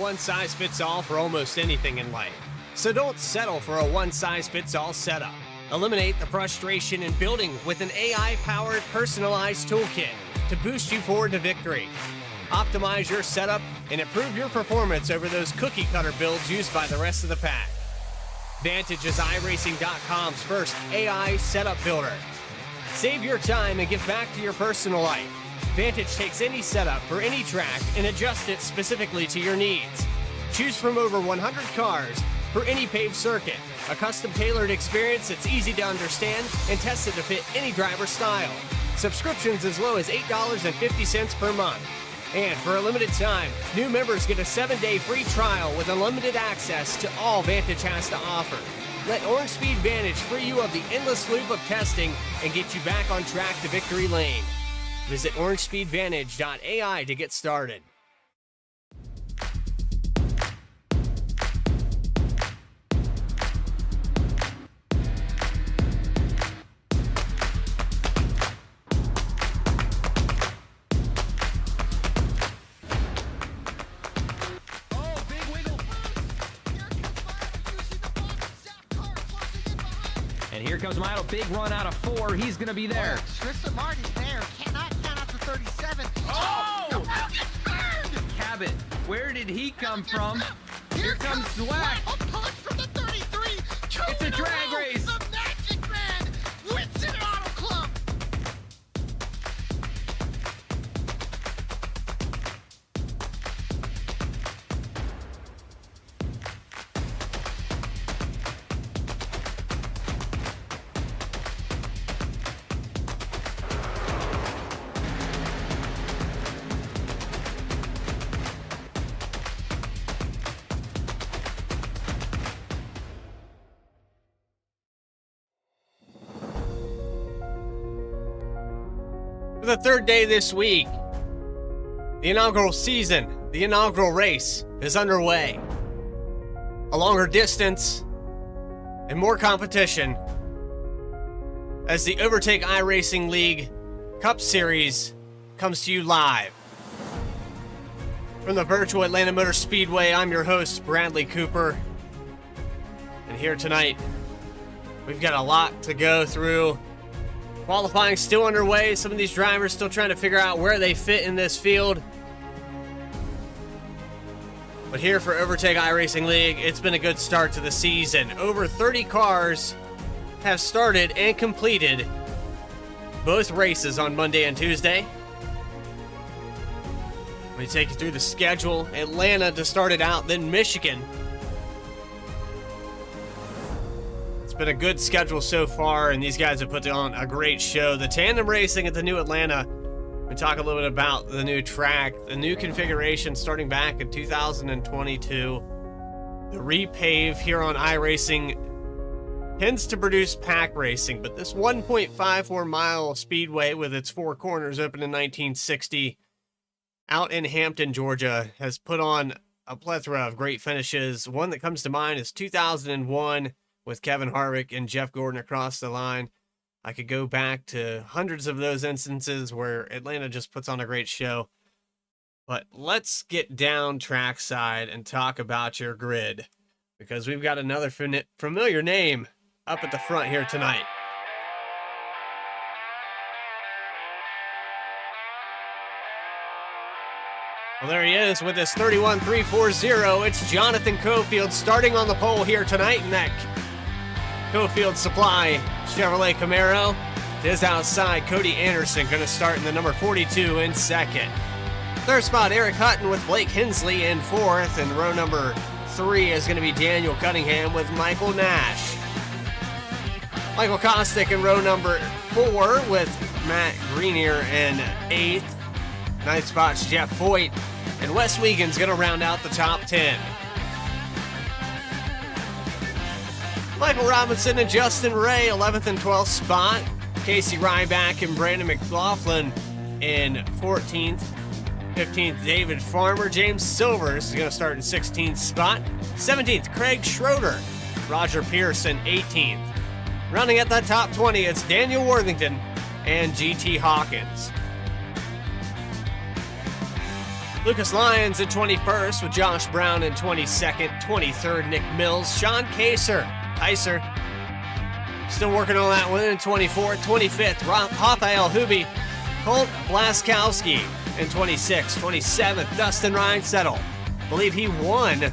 one-size-fits-all for almost anything in life. So don't settle for a one-size-fits-all setup. Eliminate the frustration in building with an AI-powered personalized toolkit to boost you forward to victory. Optimize your setup and improve your performance over those cookie-cutter builds used by the rest of the pack. Vantage is iRacing.com's first AI setup builder. Save your time and give back to your personal life. Vantage takes any setup for any track and adjusts it specifically to your needs. Choose from over 100 cars for any paved circuit. A custom-tailored experience that's easy to understand and tested to fit any driver style. Subscriptions as low as $8.50 per month. And for a limited time, new members get a 7-day free trial with unlimited access to all Vantage has to offer. Let Orange Speed Vantage free you of the endless loop of testing and get you back on track to victory lane. Visit orangespeedvantage.ai to get started. And here comes Milo, big run out of 4. He's going to be there. Tristan Martin's there. Cannot count out to 37. Oh! No, gets burned! Cabot, where did he come from? Here comes Slack. Slack. A punch from the 33. It's a drag race. The Magic Man wins it Auto Club. For the third day this week, the inaugural season, the inaugural race is underway. A longer distance and more competition as the Overtake iRacing League Cup Series comes to you live. From the virtual Atlanta Motor Speedway, I'm your host, Bradley Cooper. And here tonight, we've got a lot to go through. Qualifying still underway. Some of these drivers still trying to figure out where they fit in this field. But here for Overtake iRacing League, it's been a good start to the season. Over 30 cars have started and completed both races on Monday and Tuesday. Let me take you through the schedule. Atlanta to start it out, then Michigan. It's been a good schedule so far, and these guys have put on a great show. The tandem racing at the new Atlanta. We talk a little bit about the new track, the new configuration starting back in 2022. The repave here on iRacing tends to produce pack racing, but this 1.54 mile speedway with its 4 corners opened in 1960 out in Hampton, Georgia, has put on a plethora of great finishes. One that comes to mind is 2001. With Kevin Harvick and Jeff Gordon across the line. I could go back to hundreds of those instances where Atlanta just puts on a great show. But let's get down trackside and talk about your grid, because we've got another familiar name up at the front here tonight. Well, there he is with his 31.340. It's Jonathan Cofield starting on the pole here tonight in that Cofield Supply Chevrolet Camaro. To his outside, Cody Anderson going to start in the number 42 in second. Third spot, Eric Hutton with Blake Hensley in fourth. And row number 3 is going to be Daniel Cunningham with Michael Nash. Michael Kostick in row number 4 with Matt Greenier in 8th. Ninth spot's Jeff Foyt. And Wes Wiegand's going to round out the top 10. Michael Robinson and Justin Ray, 11th and 12th spot. Casey Ryback and Brandon McLaughlin in 14th. 15th, David Farmer. James Silvers is going to start in 16th spot. 17th, Craig Schroeder. Roger Pearson, 18th. Rounding at that top 20, it's Daniel Worthington and GT Hawkins. Lucas Lyons in 21st with Josh Brown in 22nd. 23rd, Nick Mills. Sean Kaiser still working on that one in 24th. 25th, Rafael Hubi. Colt Blaskowski in 26th. 27th, Dustin Reinsettle. I believe he won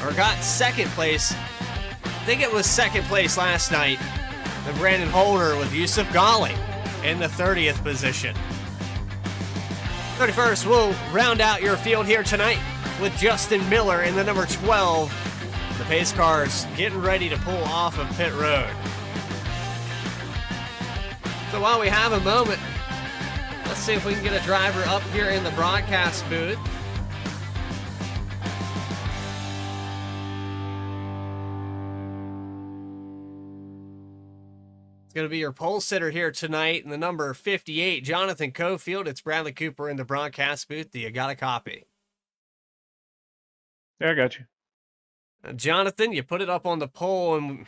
or got second place. I think it was second place last night. And Brandon Holder with Yusuf Ghali in the 30th position. 31st, we'll round out your field here tonight with Justin Miller in the number 12. The pace cars getting ready to pull off of pit road. So while we have a moment, let's see if we can get a driver up here in the broadcast booth. It's going to be your pole sitter here tonight in the number 58, Jonathan Cofield. It's Bradley Cooper in the broadcast booth. Do you got a copy? Yeah, I got you. Jonathan, you put it up on the pole, and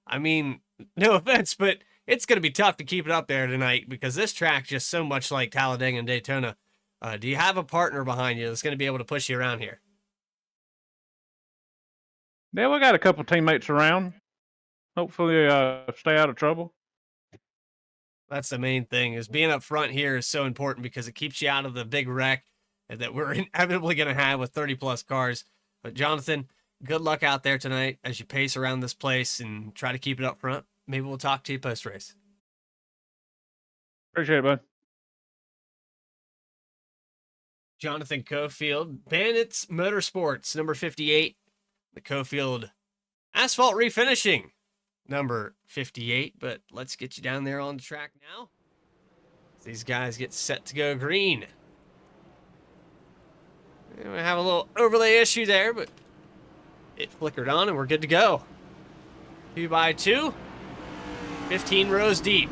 I mean, no offense, but it's going to be tough to keep it up there tonight because this track's just so much like Talladega and Daytona. Do you have a partner behind you that's going to be able to push you around here? Yeah, we got a couple teammates around. Hopefully, stay out of trouble. That's the main thing, is being up front here is so important because it keeps you out of the big wreck that we're inevitably going to have with 30-plus cars. But Jonathan, good luck out there tonight as you pace around this place and try to keep it up front. Maybe we'll talk to you post-race. Appreciate it, bud. Jonathan Cofield, Bandits Motorsports, number 58. The Cofield Asphalt Refinishing, number 58. But let's get you down there on the track now. These guys get set to go green. We have a little overlay issue there, but it flickered on and we're good to go. 2 by 2, 15 rows deep.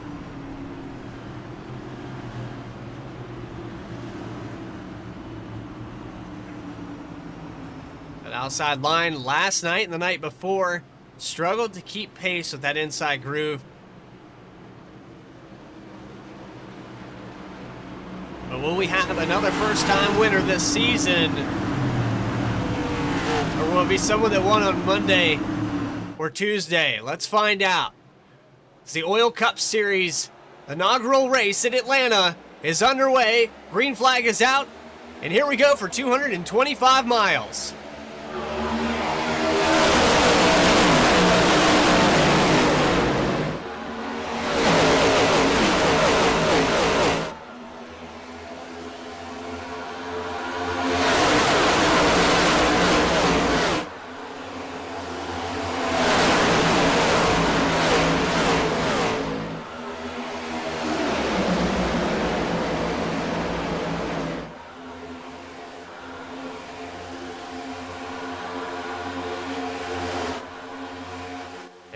That outside line last night and the night before struggled to keep pace with that inside groove. But will we have another first-time winner this season? Or will it be someone that won on Monday or Tuesday? Let's find out. It's the OiL Cup Series inaugural race in Atlanta is underway. Green flag is out. And here we go for 225 miles.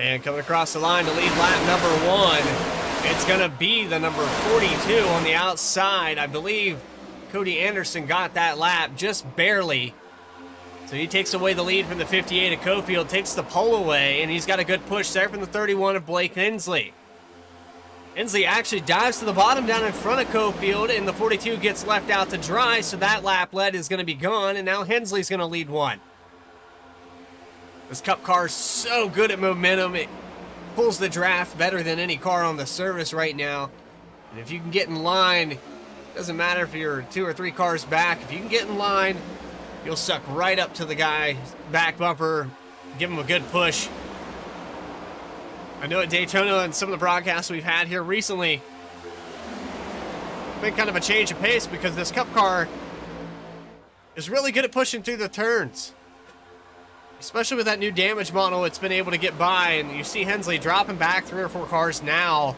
And coming across the line to lead lap number 1, it's going to be the number 42 on the outside. I believe Cody Anderson got that lap just barely. So he takes away the lead from the 58 of Cofield, takes the pole away, and he's got a good push there from the 31 of Blake Hensley. Hensley actually dives to the bottom down in front of Cofield, and the 42 gets left out to dry, so that lap lead is going to be gone, and now Hensley's going to lead one. This Cup car is so good at momentum. It pulls the draft better than any car on the service right now. And if you can get in line, doesn't matter if you're 2 or 3 cars back, if you can get in line, you'll suck right up to the guy, back bumper, give him a good push. I know at Daytona and some of the broadcasts we've had here recently, been kind of a change of pace because this Cup car is really good at pushing through the turns. Especially with that new damage model, it's been able to get by, and you see Hensley dropping back 3 or 4 cars now.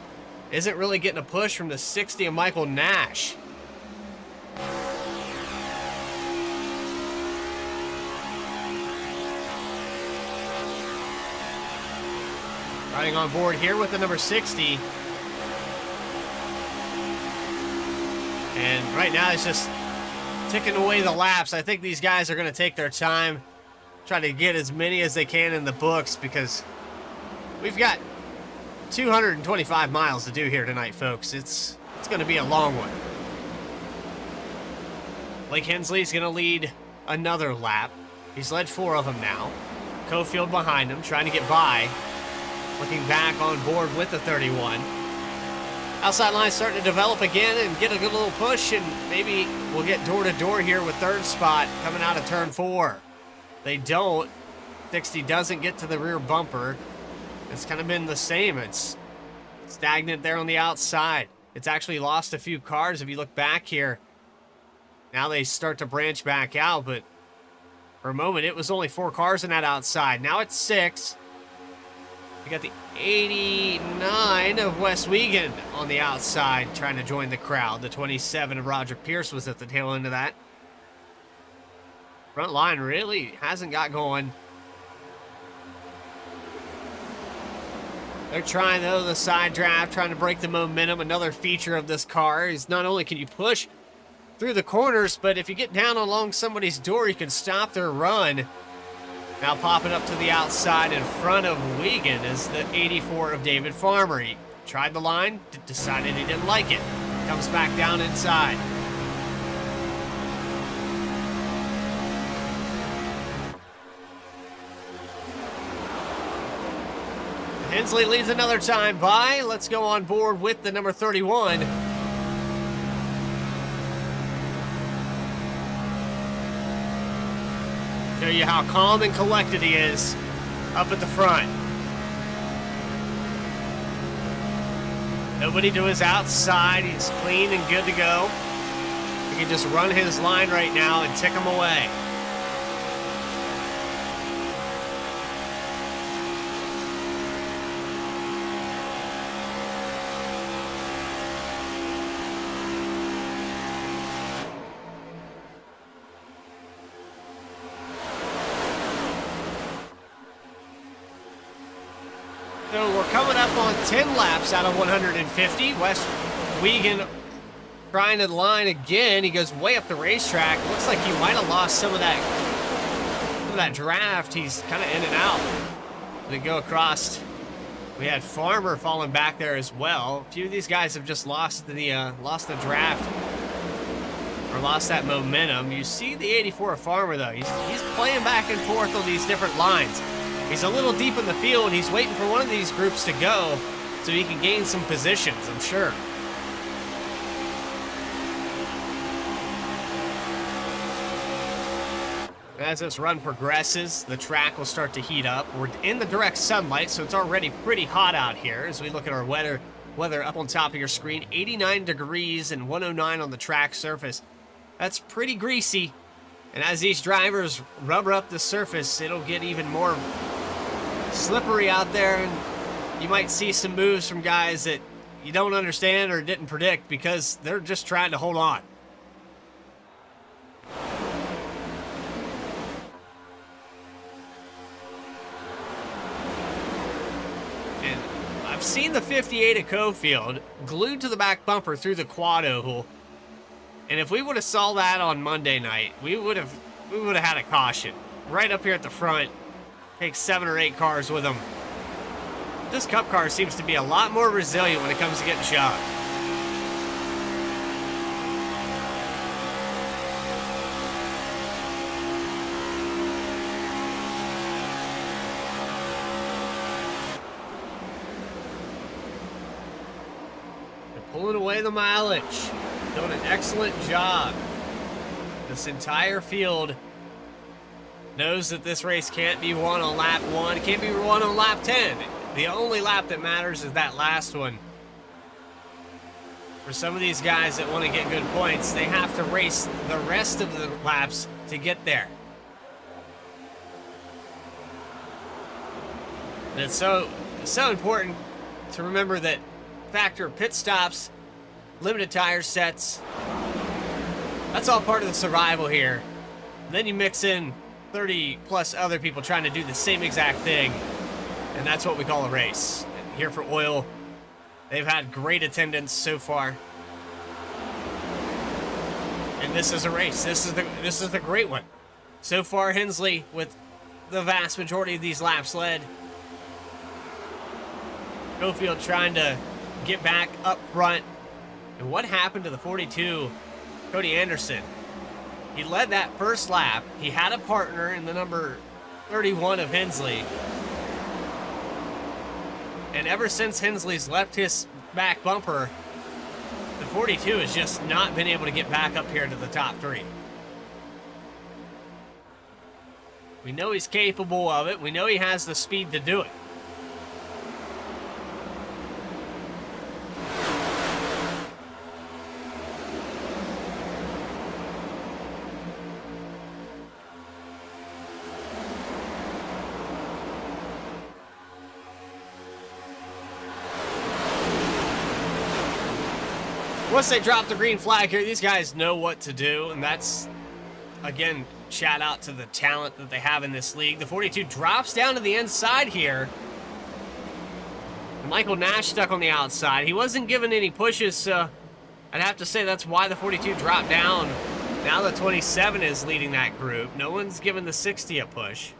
Isn't really getting a push from the 60 of Michael Nash. Riding on board here with the number 60. And right now it's just ticking away the laps. I think these guys are going to take their time, try to get as many as they can in the books, because we've got 225 miles to do here tonight, folks. It's going to be a long one. Blake Hensley's going to lead another lap. He's led 4 of them now. Cofield behind him, trying to get by. Looking back on board with the 31. Outside line starting to develop again and get a good little push, and maybe we'll get door to door here with third spot coming out of turn 4. They don't. 60 doesn't get to the rear bumper. It's kind of been the same. It's stagnant there on the outside. It's actually lost a few cars if you look back here. Now they start to branch back out, but for a moment it was only 4 cars in that outside. Now it's 6. We got the 89 of Wes Wiegand on the outside trying to join the crowd. The 27 of Roger Pierce was at the tail end of that. Front line really hasn't got going. They're trying, though, the side draft, trying to break the momentum. Another feature of this car is not only can you push through the corners, but if you get down along somebody's door, you can stop their run. Now popping up to the outside in front of Wiegand is the 84 of David Farmer. He tried the line, decided he didn't like it. Comes back down inside. Hensley leads another time by. Let's go on board with the number 31. Show you how calm and collected he is up at the front. Nobody to his outside. He's clean and good to go. He can just run his line right now and tick him away. So we're coming up on 10 laps out of 150. Wes Wiegand trying to line again. He goes way up the racetrack. Looks like he might have lost some of that draft. He's kind of in and out. They go across. We had Farmer falling back there as well. A few of these guys have just lost the draft or lost that momentum. You see the 84 of Farmer though. He's playing back and forth on these different lines. He's a little deep in the field. He's waiting for one of these groups to go so he can gain some positions, I'm sure. As this run progresses, the track will start to heat up. We're in the direct sunlight, so it's already pretty hot out here. As we look at our weather up on top of your screen, 89 degrees and 109 on the track surface. That's pretty greasy. And as these drivers rubber up the surface, it'll get even more slippery out there, and you might see some moves from guys that you don't understand or didn't predict because they're just trying to hold on. And I've seen the 58 at Cofield glued to the back bumper through the quad oval, and if we would have saw that on Monday night, we would have had a caution right up here at the front. Takes 7 or 8 cars with him. This Cup car seems to be a lot more resilient when it comes to getting shoved. They're pulling away the mileage. Doing an excellent job. This entire field knows that this race can't be won on lap 1, it can't be won on lap 10. The only lap that matters is that last one. For some of these guys that want to get good points, they have to race the rest of the laps to get there. And it's so important to remember that factor of pit stops, limited tire sets, that's all part of the survival here. And then you mix in 30 plus other people trying to do the same exact thing, and that's what we call a race. And here for OiL, they've had great attendance so far, and this is a race. This is the great one so far. Hensley with the vast majority of these laps led. Cofield trying to get back up front, and what happened to the 42 Cody Anderson? He led that first lap. He had a partner in the number 31 of Hensley. And ever since Hensley's left his back bumper, the 42 has just not been able to get back up here to the top 3. We know he's capable of it. We know he has the speed to do it. Once they drop the green flag here, these guys know what to do, and that's, again, shout out to the talent that they have in this league. The 42 drops down to the inside here. Michael Nash stuck on the outside. He wasn't given any pushes, so I'd have to say that's why the 42 dropped down. Now the 27 is leading that group. No one's given the 60 a push.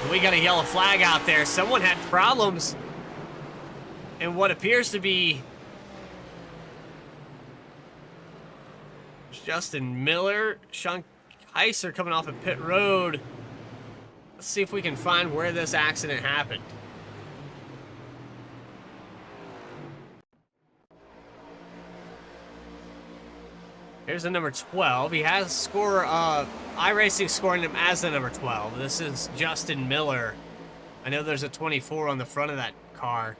And we got a yellow flag out there. Someone had problems in what appears to be Justin Miller. Sean Heiser coming off of pit road. Let's see if we can find where this accident happened. Here's the number 12. He has iRacing scoring him as the number 12. This is Justin Miller. I know there's a 24 on the front of that car.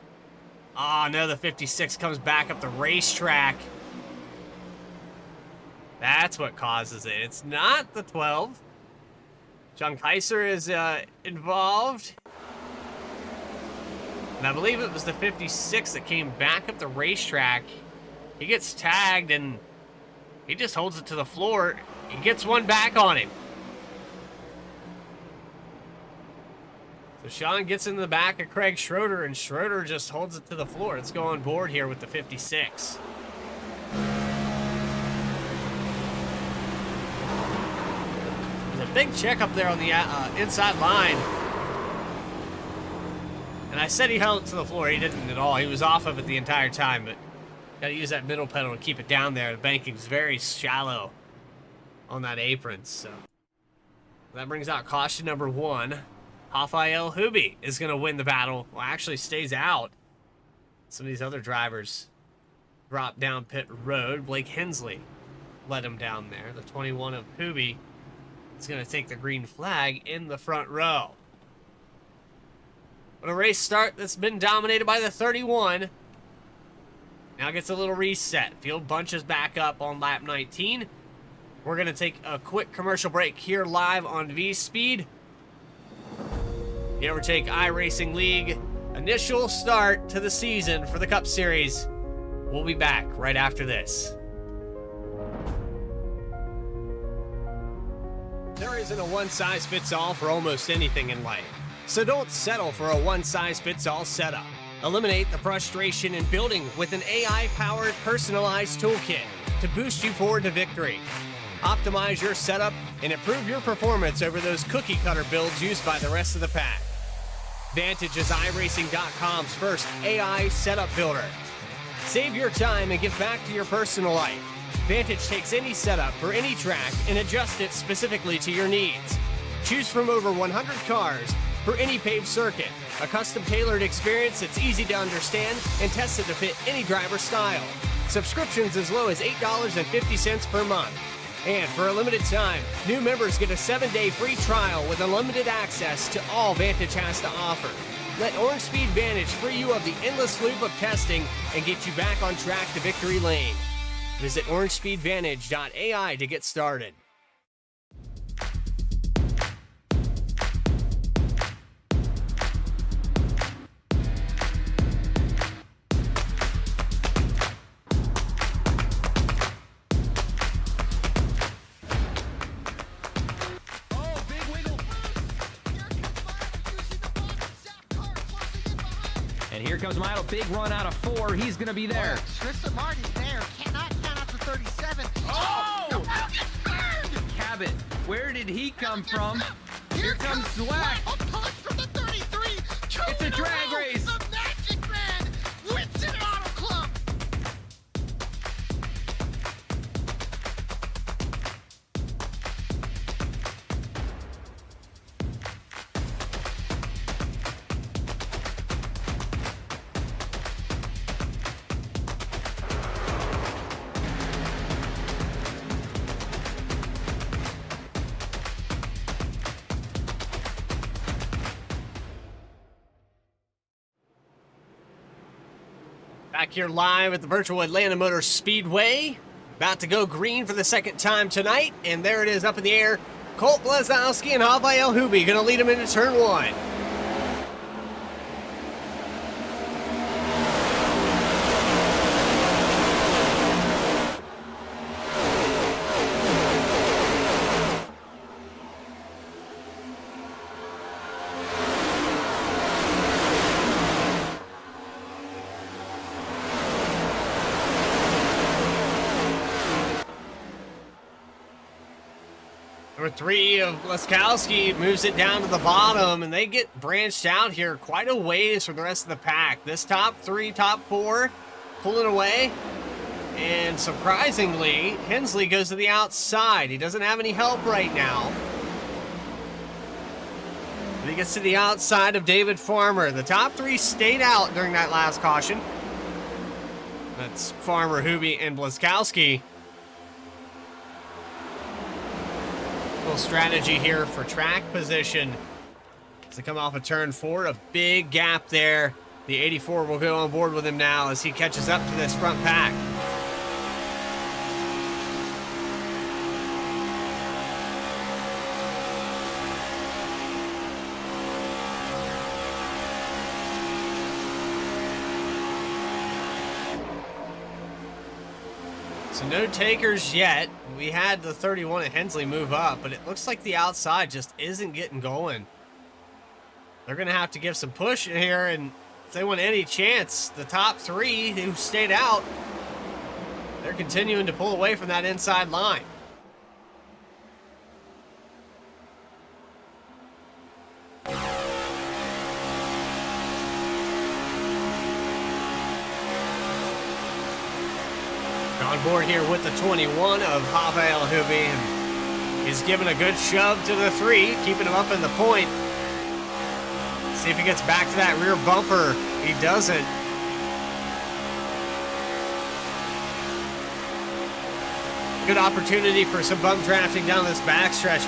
Oh, no, the 56 comes back up the racetrack. That's what causes it. It's not the 12. John Kaiser is involved. And I believe it was the 56 that came back up the racetrack. He gets tagged and he just holds it to the floor. He gets one back on him. So Sean gets in the back of Craig Schroeder, and Schroeder just holds it to the floor. Let's go on board here with the 56. There's a big check up there on the inside line. And I said he held it to the floor. He didn't at all. He was off of it the entire time, but got to use that middle pedal to keep it down there. The banking's very shallow on that apron, so that brings out caution number 1. OiL Huby is going to win the battle. Well, actually stays out. Some of these other drivers drop down pit road. Blake Hensley led him down there. The 21 of Huby is going to take the green flag in the front row. But a race start that's been dominated by the 31. Now gets a little reset. Field bunches back up on lap 19. We're going to take a quick commercial break here live on V-Speed. The Overtake iRacing League initial start to the season for the Cup Series. We'll be back right after this. There isn't a one-size-fits-all for almost anything in life, so don't settle for a one-size-fits-all setup. Eliminate the frustration in building with an AI-powered personalized toolkit to boost you forward to victory. Optimize your setup and improve your performance over those cookie-cutter builds used by the rest of the pack. Vantage is iRacing.com's first AI setup builder. Save your time and get back to your personal life. Vantage takes any setup for any track and adjusts it specifically to your needs. Choose from over 100 cars for any paved circuit. A custom-tailored experience that's easy to understand and tested to fit any driver's style. Subscriptions as low as $8.50 per month. And for a limited time, new members get a 7-day free trial with unlimited access to all Vantage has to offer. Let Orange Speed Vantage free you of the endless loop of testing and get you back on track to victory lane. Visit orangespeedvantage.ai to get started. And here comes Milo, big run out of 4. He's going to be there. Tristan Martin's there. Cannot count out to 37. Oh! The ball gets burned! Cabot, where did he come from? Here comes Zwack. A punch from the 33. It's a drag race. The Magic Man wins it Auto Club. Back here live at the virtual Atlanta Motor Speedway. About to go green for the second time tonight. And there it is up in the air. Colt Blazowski and OiL going to lead him into turn one. Number 3 of Blazowski moves it down to the bottom, and they get branched out here quite a ways from the rest of the pack. This top 3, top 4, pulling away. And surprisingly, Hensley goes to the outside. He doesn't have any help right now. But he gets to the outside of David Farmer. The top 3 stayed out during that last caution. That's Farmer, Hubie, and Blazowski. Little strategy here for track position as they come off of turn 4. A big gap there. The 84 will go on board with him now as he catches up to this front pack. So no takers yet. We had the 31 at Hensley move up, but it looks like the outside just isn't getting going. They're going to have to give some push in here, and if they want any chance, the top 3 who stayed out, they're continuing to pull away from that inside line. On board here with the 21 of OiL, and he's giving a good shove to the 3, keeping him up in the point. See if he gets back to that rear bumper. He doesn't. Good opportunity for some bump drafting down this backstretch,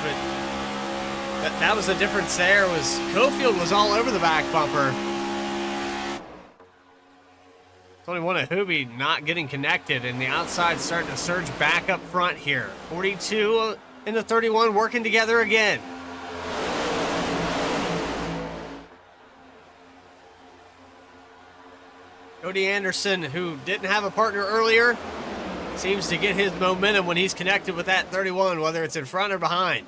but that was the difference there. Was Cofield was all over the back bumper. 21 of Hubie not getting connected, and the outside starting to surge back up front here. 42 and the 31 working together again. Cody Anderson, who didn't have a partner earlier, seems to get his momentum when he's connected with that 31, whether it's in front or behind.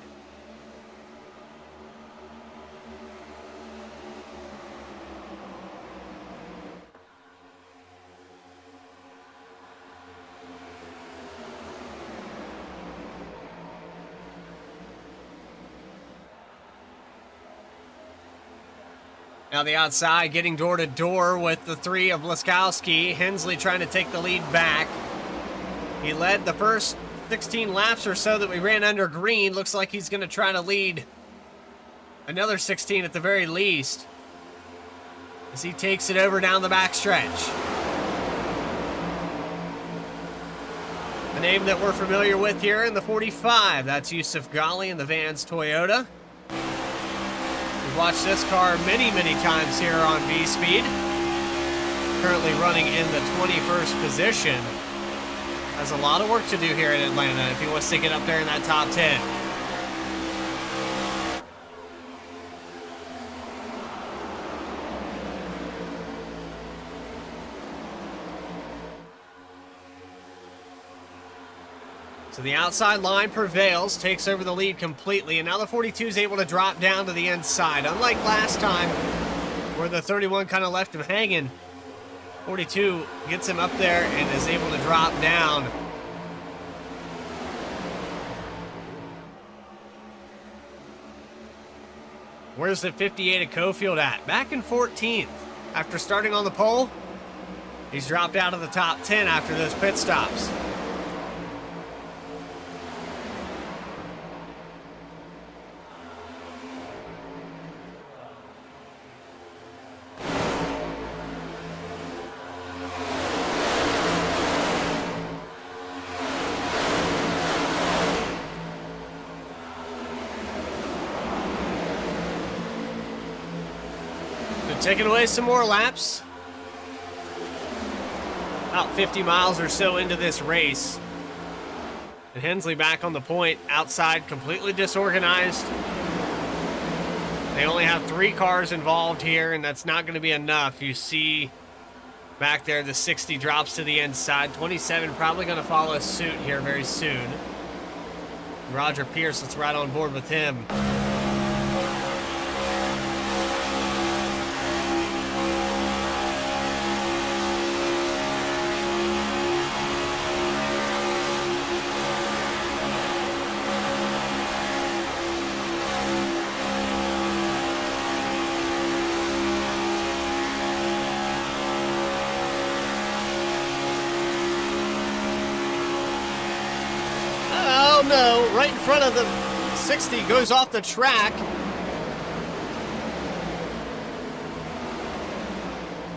Now the outside getting door to door with the 3 of Blazowski. Hensley trying to take the lead back. He led the first 16 laps or so that we ran under green. Looks like he's going to try to lead another 16 at the very least as he takes it over down the backstretch. A name that we're familiar with here in the 45. That's Yusuf Ghali in the Vans Toyota. Watched this car many times here on V-Speed. Currently running in the 21st position. Has a lot of work to do here in Atlanta if he wants to get up there in that top 10. So the outside line prevails, takes over the lead completely, and now the 42 is able to drop down to the inside. Unlike last time, where the 31 kind of left him hanging, 42 gets him up there and is able to drop down. Where's the 58 of Cofield at? Back in 14th. After starting on the pole, he's dropped out of the top 10 after those pit stops. Taking away some more laps. about 50 miles or so into this race. And Hensley back on the point, outside, completely disorganized. They only have 3 cars involved here, and that's not going to be enough. You see back there, the 60 drops to the inside. 27 probably going to follow suit here very soon. Roger Pierce, let's ride on board with him. No, right in front of the 60, goes off the track.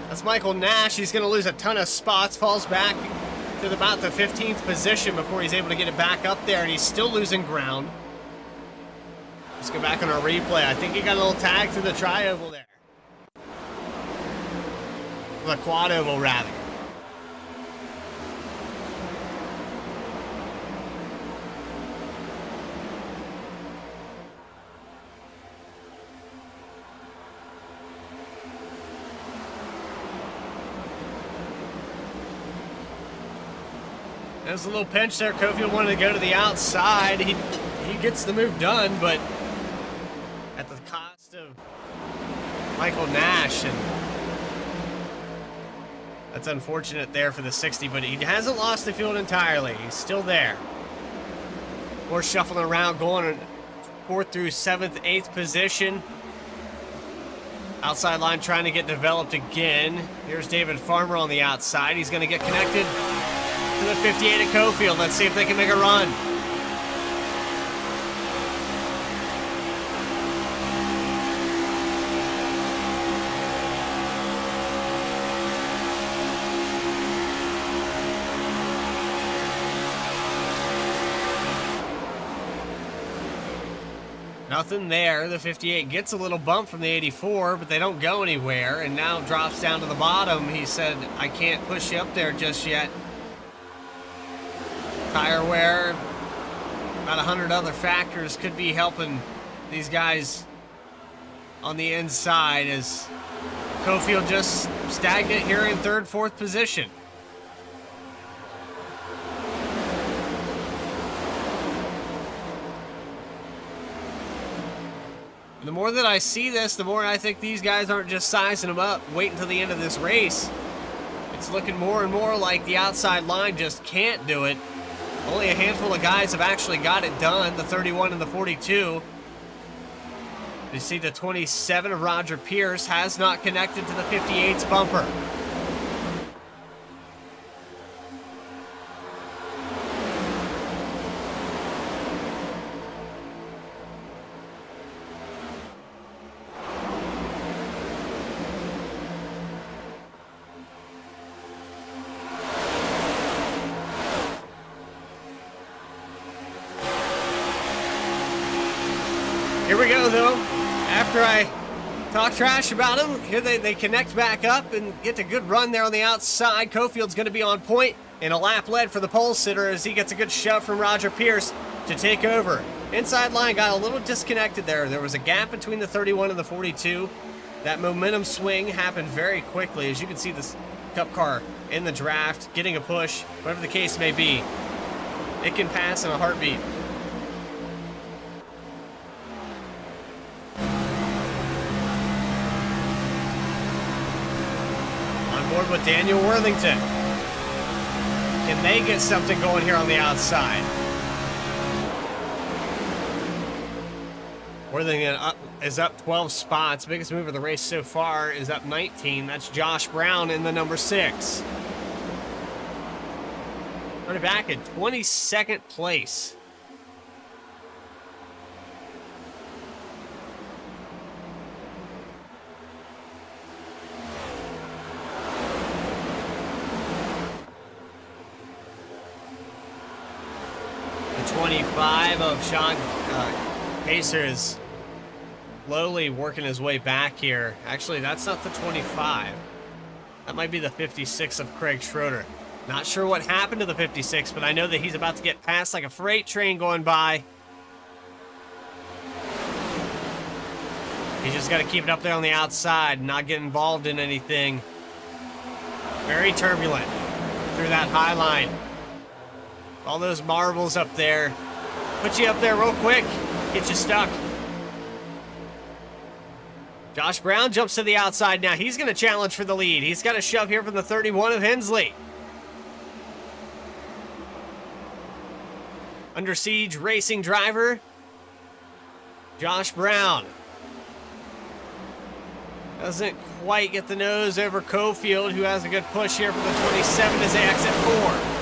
That's Michael Nash. He's going to lose a ton of spots, falls back to about the 15th position before he's able to get it back up there, and he's still losing ground. Let's go back on our replay. I think he got a little tag to the tri-oval there. The quad oval, rather. There's a little pinch there. Cofield wanted to go to the outside. He gets the move done, but at the cost of Michael Nash, and that's unfortunate there for the 60, but he hasn't lost the field entirely. He's still there. More shuffling around, going in 4th through 7th, 8th position. Outside line trying to get developed again. Here's David Farmer on the outside. He's going to get connected to the 58 at Cofield. Let's see if they can make a run. Nothing there. The 58 gets a little bump from the 84, but they don't go anywhere, and now drops down to the bottom. He said, I can't push you up there just yet. Tire wear, about 100 other factors could be helping these guys on the inside, as Cofield just stagnant here in 3rd, 4th position. And the more that I see this, the more I think these guys aren't just sizing them up, waiting until the end of this race. It's looking more and more like the outside line just can't do it. Only a handful of guys have actually got it done, the 31 and the 42. You see the 27 of Roger Pierce has not connected to the 58's bumper. Here we go, though. After I talk trash about him, here they connect back up and get a good run there on the outside. Cofield's going to be on point in a lap lead for the pole sitter as he gets a good shove from Roger Pierce to take over. Inside line got a little disconnected there. There was a gap between the 31 and the 42. That momentum swing happened very quickly. As you can see, this Cup car in the draft, getting a push, whatever the case may be. It can pass in a heartbeat. Board with Daniel Worthington. Can they get something going here on the outside? Worthington is up 12 spots. Biggest move of the race so far is up 19. That's Josh Brown in the number 6. Already back in 22nd place. The 25 of Sean Pacer is slowly working his way back here. Actually, that's not the 25. That might be the 56 of Craig Schroeder. Not sure what happened to the 56, but I know that he's about to get past like a freight train going by. He's just got to keep it up there on the outside and not get involved in anything. Very turbulent through that high line. All those marbles up there. Put you up there real quick. Get you stuck. Josh Brown jumps to the outside now. He's going to challenge for the lead. He's got a shove here from the 31 of Hensley. Under siege racing driver, Josh Brown. Doesn't quite get the nose over Cofield, who has a good push here from the 27 as they exit 4.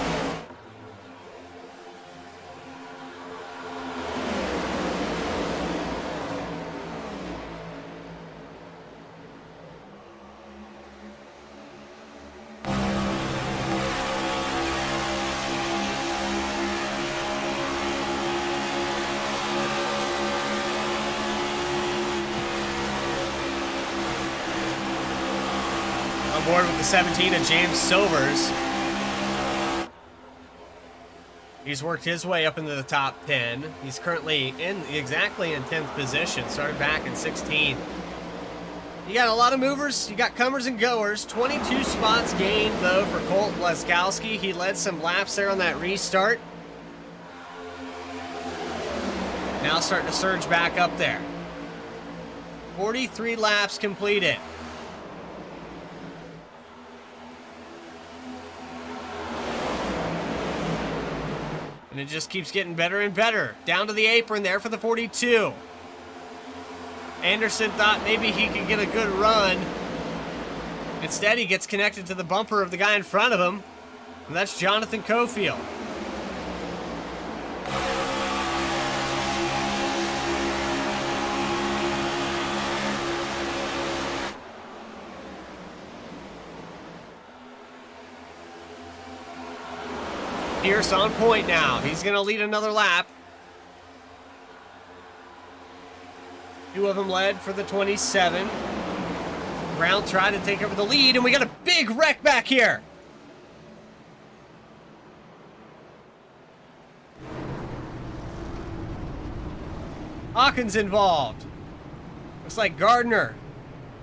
Board with the 17 of James Silvers. He's worked his way up into the top 10. He's currently exactly in 10th position, started back in 16th. You got a lot of movers, you got comers and goers. 22 spots gained though for Colt Leskowski. He led some laps there on that restart. Now starting to surge back up there. 43 laps completed. And it just keeps getting better and better. Down to the apron there for the 42. Anderson thought maybe he could get a good run. Instead, he gets connected to the bumper of the guy in front of him. And that's Jonathan Cofield. Pierce on point now. He's going to lead another lap. Two of them led for the 27. Brown tried to take over the lead, and we got a big wreck back here. Hawkins involved. Looks like Gardner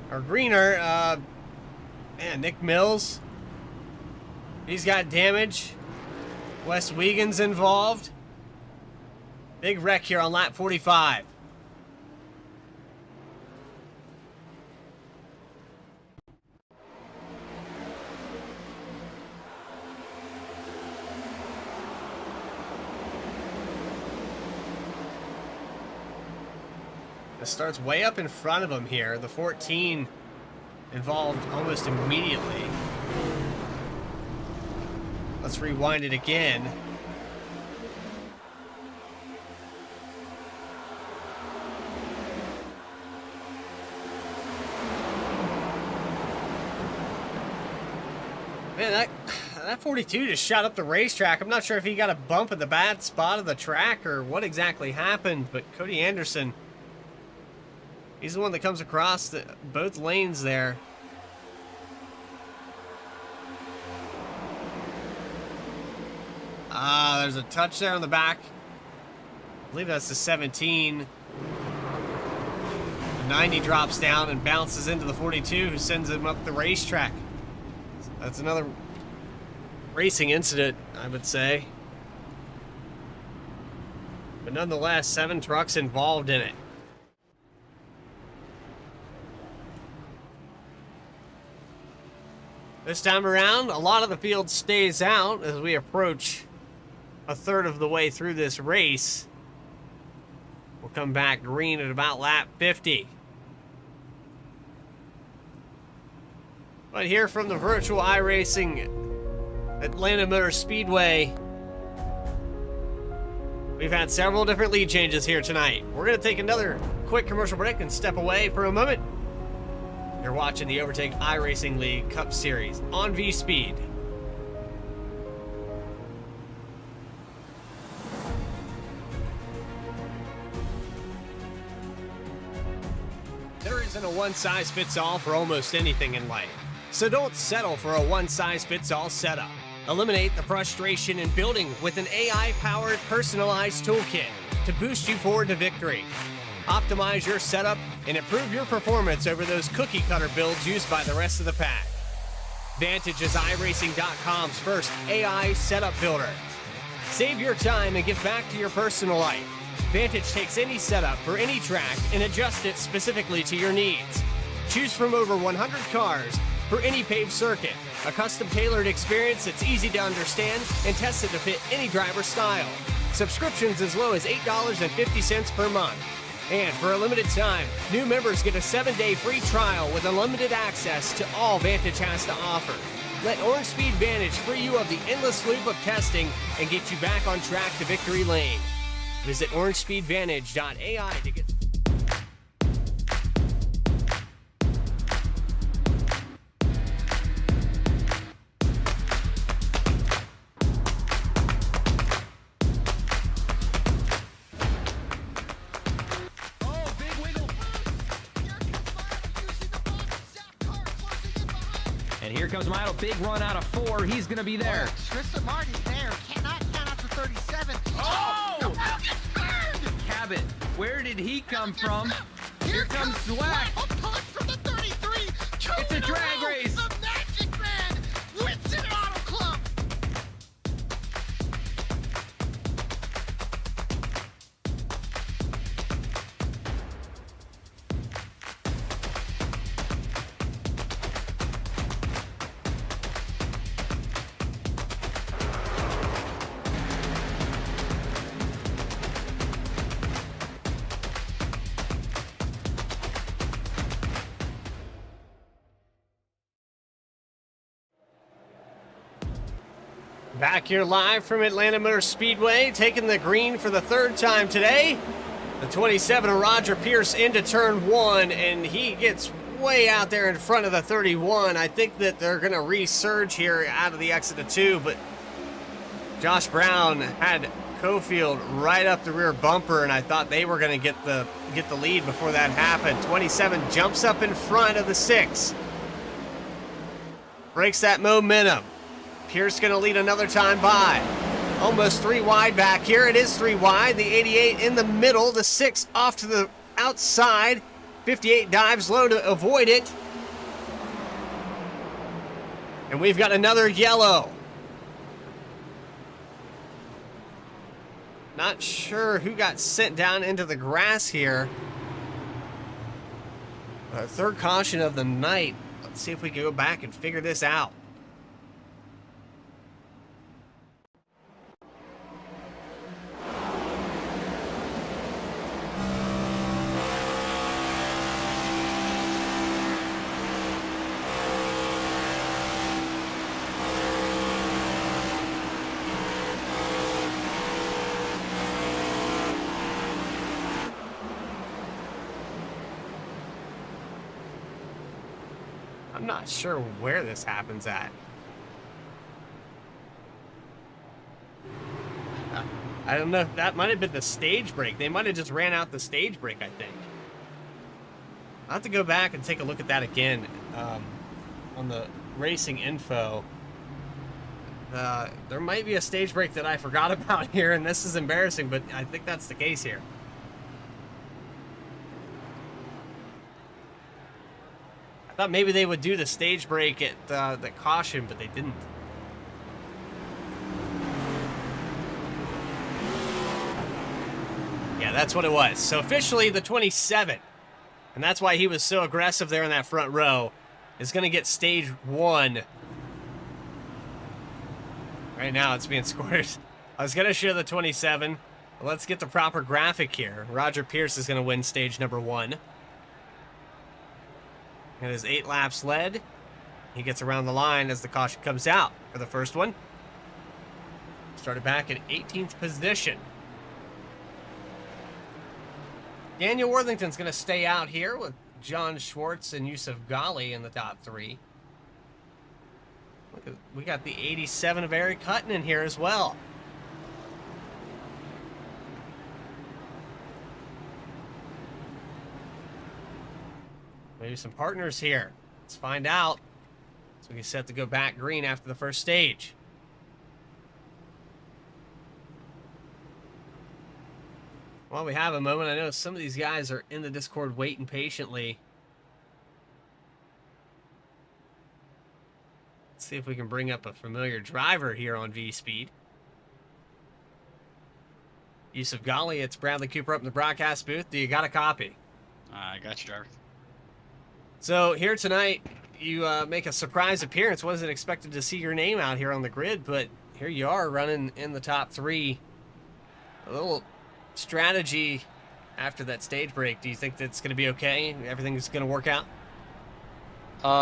or Greener. Man, Nick Mills. He's got damage. Wes Wiegand's involved. Big wreck here on lap 45. It starts way up in front of him here. The 14 involved almost immediately. Let's rewind it again. Man, that 42 just shot up the racetrack. I'm not sure if he got a bump at the bad spot of the track or what exactly happened, but Cody Anderson, he's the one that comes across both lanes there. There's a touch there on the back. I believe that's the 17. The 90 drops down and bounces into the 42, who sends him up the racetrack. That's another racing incident, I would say. But nonetheless, 7 trucks involved in it. This time around, a lot of the field stays out as we approach a third of the way through this race. We'll come back green at about lap 50. But here from the virtual iRacing Atlanta Motor Speedway, we've had several different lead changes here tonight. We're going to take another quick commercial break and step away for a moment. You're watching the Overtake iRacing League Cup Series on V-Speed. There isn't a one-size-fits-all for almost anything in life, so don't settle for a one-size-fits-all setup. Eliminate the frustration in building with an AI-powered personalized toolkit to boost you forward to victory. Optimize your setup and improve your performance over those cookie-cutter builds used by the rest of the pack. Vantage is iRacing.com's first AI setup builder. Save your time and give back to your personal life. Vantage takes any setup for any track and adjusts it specifically to your needs. Choose from over 100 cars for any paved circuit. A custom-tailored experience that's easy to understand and tested to fit any driver style. Subscriptions as low as $8.50 per month. And for a limited time, new members get a 7-day free trial with unlimited access to all Vantage has to offer. Let Orange Speed Vantage free you of the endless loop of testing and get you back on track to victory lane. Visit orangespeedvantage.ai to get... And here comes Milo, big run out of 4. He's going to be there. Tristan Martin's there. Cannot count out to 37. Oh! The wheel gets burned! Cabot, where did he come from? Here comes Swack. A punch from the 33. It's a drag race. The Magic Man wins it Auto Club. Back here live from Atlanta Motor Speedway, taking the green for the third time today. The 27 of Roger Pierce into turn 1, and he gets way out there in front of the 31. I think that they're going to resurge here out of the exit of 2, but Josh Brown had Cofield right up the rear bumper, and I thought they were going to get the lead before that happened. 27 jumps up in front of the 6. Breaks that momentum. Pierce going to lead another time by. Almost 3 wide back here. It is 3 wide. The 88 in the middle. The 6 off to the outside. 58 dives low to avoid it. And we've got another yellow. Not sure who got sent down into the grass here. Our third caution of the night. Let's see if we can go back and figure this out. I'm not sure where this happens at. I don't know. That might have been the stage break. They might have just ran out the stage break, I think. I'll have to go back and take a look at that again on the racing info. There might be a stage break that I forgot about here, and this is embarrassing, but I think that's the case here. I thought maybe they would do the stage break at the caution, but they didn't. Yeah, that's what it was. So officially the 27, and that's why he was so aggressive there in that front row, is going to get stage 1. Right now it's being scored. I was going to show the 27. But let's get the proper graphic here. Roger Pierce is going to win stage number 1. It is 8 laps led. He gets around the line as the caution comes out for the first one. Started back at 18th position. Daniel Worthington's going to stay out here with John Schwartz and Yusuf Ghali in the top 3. Look at, we got the 87 of Eric Hutton in here as well. Maybe some partners here. Let's find out. So we get set to go back green after the first stage. While we have a moment, I know some of these guys are in the Discord waiting patiently. Let's see if we can bring up a familiar driver here on V-Speed. Yusuf Ghali, it's Bradley Cooper up in the broadcast booth. Do you got a copy? I got you, driver. So here tonight, you make a surprise appearance. Wasn't expected to see your name out here on the grid, but here you are running in the top 3. A little strategy after that stage break. Do you think that's going to be okay? Everything's going to work out?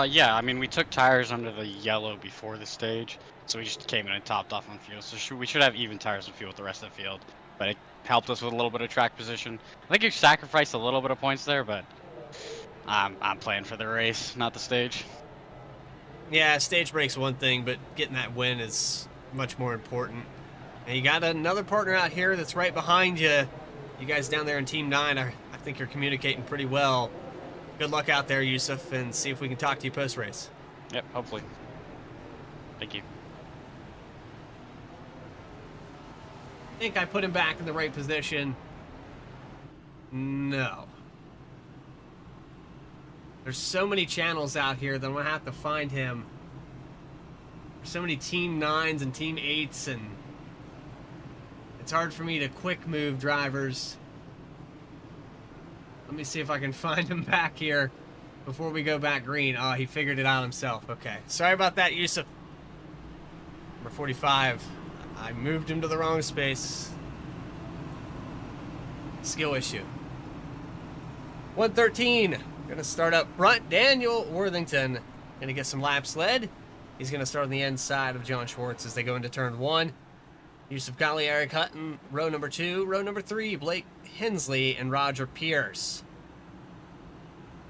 Yeah, I mean, we took tires under the yellow before the stage, so we just came in and topped off on fuel. So we should have even tires and fuel with the rest of the field, but it helped us with a little bit of track position. I think you sacrificed a little bit of points there, but I'm playing for the race, not the stage. Yeah, stage break's one thing, but getting that win is much more important. And you got another partner out here that's right behind you. You guys down there in Team 9, I think you're communicating pretty well. Good luck out there, Yusuf, and see if we can talk to you post-race. Yep, hopefully. Thank you. I think I put him back in the right position. No. There's so many channels out here that I'm going to have to find him. There's so many Team 9s and Team 8s, and it's hard for me to quick move drivers. Let me see if I can find him back here before we go back green. Oh, he figured it out himself. Okay. Sorry about that, Yusuf. Number 45. I moved him to the wrong space. Skill issue. 113. Gonna start up front. Daniel Worthington gonna get some laps led. He's gonna start on the inside of John Schwartz as they go into turn 1. Yusuf Ghali, Eric Hutton, row number 2. Row number 3, Blake Hensley and Roger Pierce.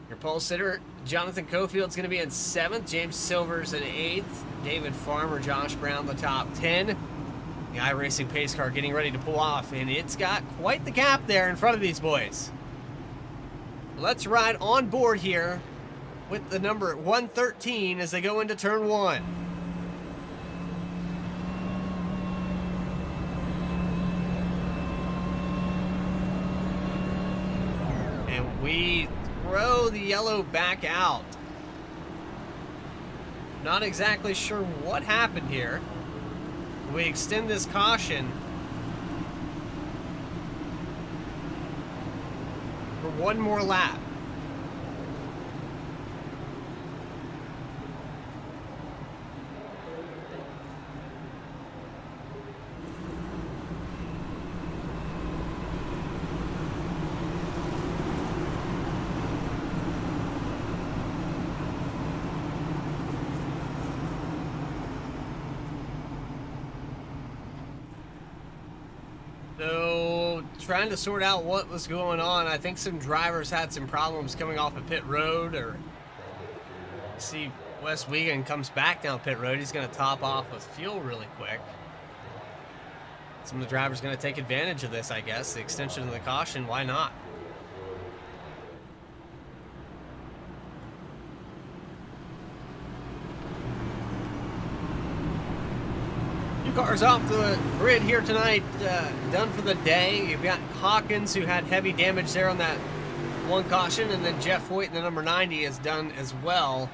Your pole sitter, Jonathan Cofield's going to be in 7th. James Silver's in 8th. David Farmer, Josh Brown, the top 10. The iRacing pace car getting ready to pull off, and it's got quite the gap there in front of these boys. Let's ride on board here with the number 113 as they go into turn 1. And we throw the yellow back out. Not exactly sure what happened here. We extend this caution for one more lap. So, trying to sort out what was going on. I think some drivers had some problems coming off of pit road, or see Wes Wiegand comes back down pit road. He's going to top off with fuel really quick. Some of the drivers going to take advantage of this, I guess. The extension of the caution, why not? Cars off the grid here tonight, done for the day. You've got Hawkins, who had heavy damage there on that one caution, and then Jeff Hoyt in the number 90 is done as well.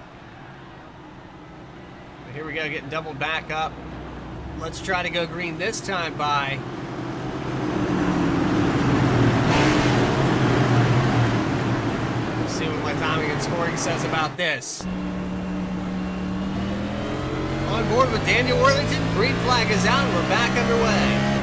But here we go, getting doubled back up. Let's try to go green this time by let's see what my timing and scoring says about this. On board with Daniel Worthington, green flag is out, and we're back underway.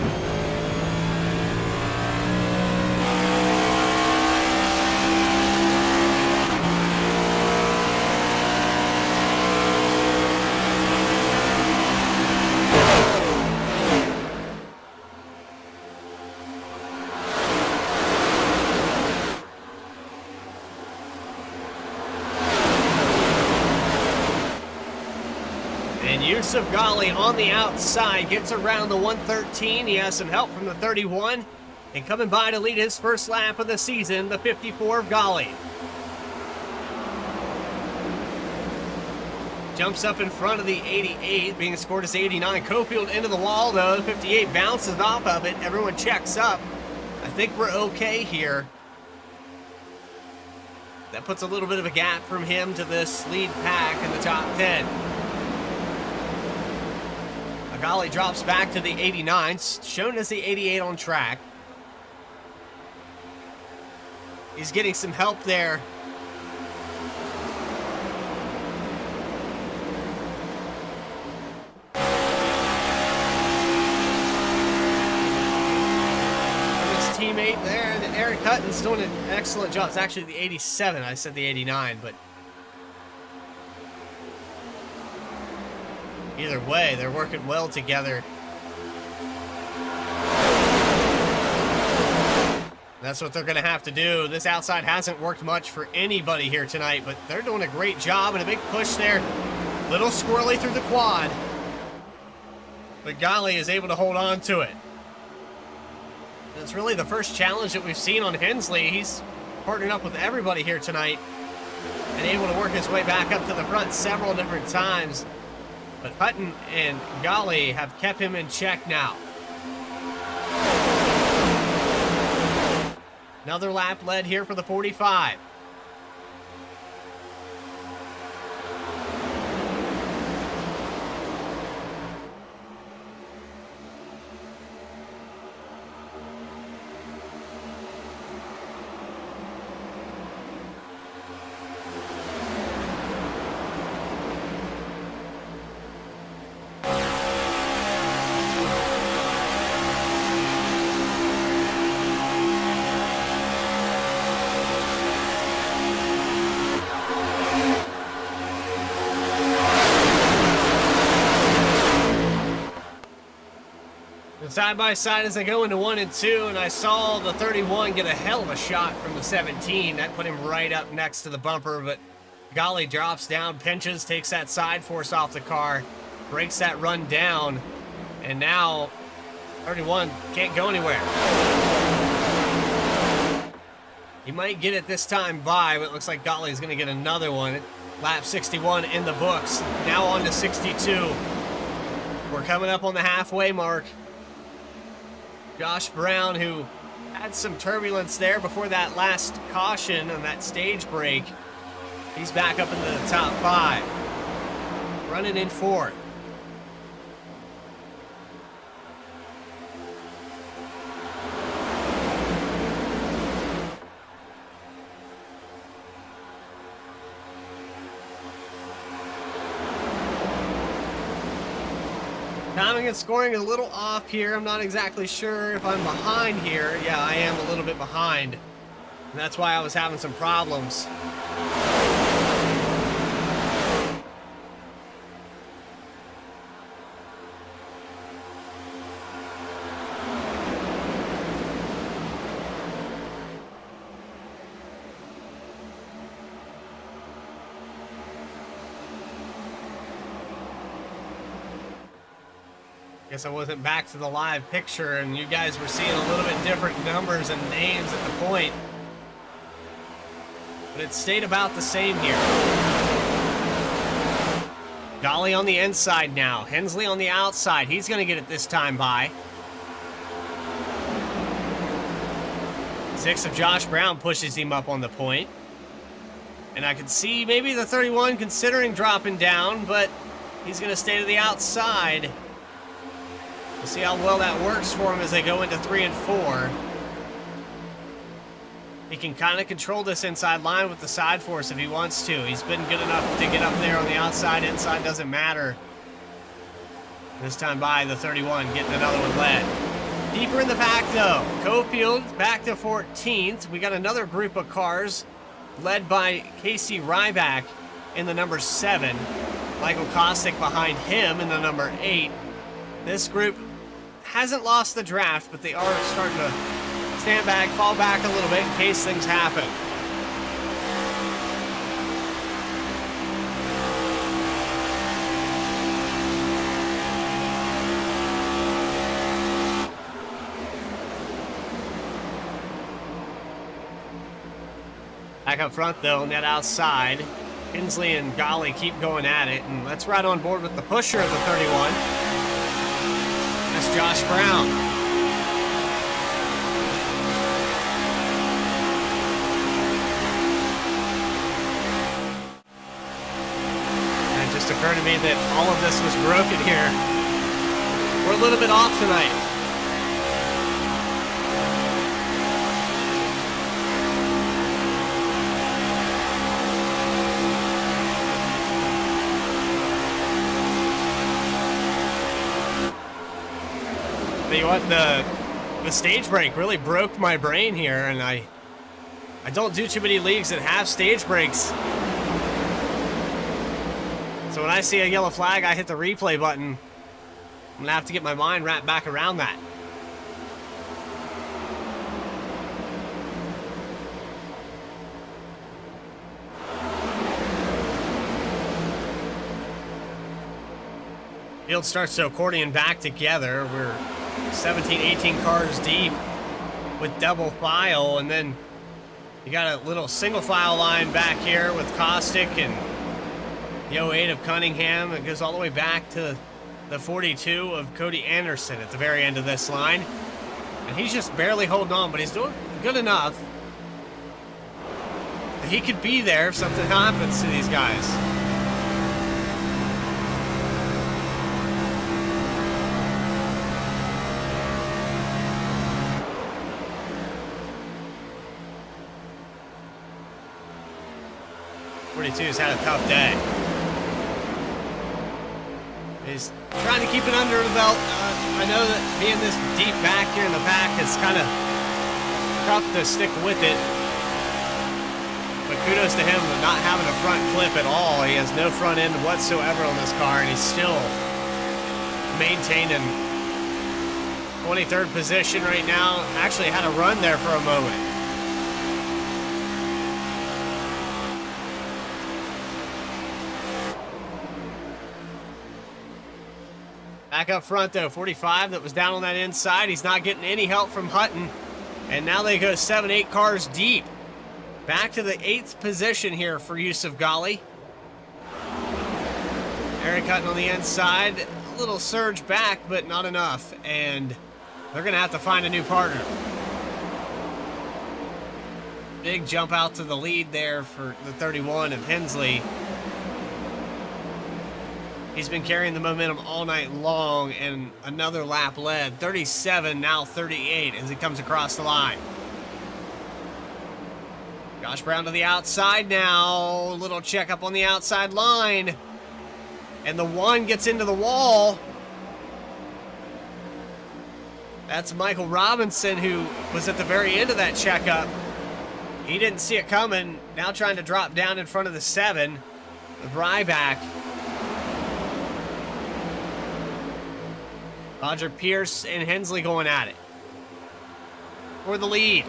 Yusuf Ghali on the outside gets around the 113. He has some help from the 31. And coming by to lead his first lap of the season, the 54 of Ghali. Jumps up in front of the 88, being scored as 89. Cofield into the wall, though. 58 bounces off of it. Everyone checks up. I think we're okay here. That puts a little bit of a gap from him to this lead pack in the top 10. Agali drops back to the 89, shown as the 88 on track. He's getting some help there. His teammate there, Eric Hutton's doing an excellent job. It's actually the 87. I said the 89, but either way, they're working well together. That's what they're going to have to do. This outside hasn't worked much for anybody here tonight, but they're doing a great job and a big push there. Little squirrely through the quad. But Gali is able to hold on to it. It's really the first challenge that we've seen on Hensley. He's partnering up with everybody here tonight and able to work his way back up to the front several different times. But Hutton and Gali have kept him in check now. Another lap led here for the 45. Side by side as they go into 1 and 2, and I saw the 31 get a hell of a shot from the 17. That put him right up next to the bumper, but Gali drops down, pinches, takes that side force off the car, breaks that run down, and now 31 can't go anywhere. He might get it this time by, but it looks like Gali's going to get another one. Lap 61 in the books. Now on to 62. We're coming up on the halfway mark. Josh Brown, who had some turbulence there before that last caution on that stage break, he's back up into the top 5, running in 4th. Timing and scoring is a little off here. I'm not exactly sure if I'm behind here. Yeah, I am a little bit behind. And that's why I was having some problems. Guess I wasn't back to the live picture, and you guys were seeing a little bit different numbers and names at the point. But it stayed about the same here. Gali on the inside now. Hensley on the outside. He's going to get it this time by. 6 of Josh Brown pushes him up on the point. And I could see maybe the 31 considering dropping down, but he's going to stay to the outside. We'll see how well that works for him as they go into 3 and 4. He can kind of control this inside line with the side force if he wants to. He's been good enough to get up there on the outside. Inside doesn't matter. This time by the 31, getting another one led. Deeper in the pack, though. Cofield back to 14th. We got another group of cars led by Casey Ryback in the number 7. Michael Kostick behind him in the number 8. This group hasn't lost the draft, but they are starting to stand back, fall back a little bit in case things happen. Back up front, though, net outside. Hensley and Gali keep going at it, and let's ride on board with the pusher of the 31. That's Josh Brown. just occurred to me that all of this was broken here. We're a little bit off tonight. Tell you what, the stage break really broke my brain here, and I don't do too many leagues that have stage breaks. So when I see a yellow flag, I hit the replay button. I'm gonna have to get my mind wrapped back around that. Field starts to accordion back together. We're 17, 18 cars deep with double file, and then you got a little single file line back here with Caustic and the 08 of Cunningham. It goes all the way back to the 42 of Cody Anderson at the very end of this line. And he's just barely holding on, but he's doing good enough that he could be there if something happens to these guys. Has had a tough day. He's trying to keep it under the belt. I know that being this deep back here in the pack is kind of tough to stick with it. But kudos to him for not having a front clip at all. He has no front end whatsoever on this car, and he's still maintaining 23rd position right now. Actually had a run there for a moment. Back up front, though, 45 that was down on that inside. He's not getting any help from Hutton. And now they go 7, 8 cars deep. Back to the 8th position here for Yusuf Ghali. Eric Hutton on the inside. A little surge back, but not enough. And they're going to have to find a new partner. Big jump out to the lead there for the 31 of Hensley. He's been carrying the momentum all night long, and another lap led. 37, now 38 as he comes across the line. Josh Brown to the outside now. Little checkup on the outside line. And the 1 gets into the wall. That's Michael Robinson, who was at the very end of that checkup. He didn't see it coming. Now trying to drop down in front of the 7 of Ryback. Roger Pierce and Hensley going at it for the lead.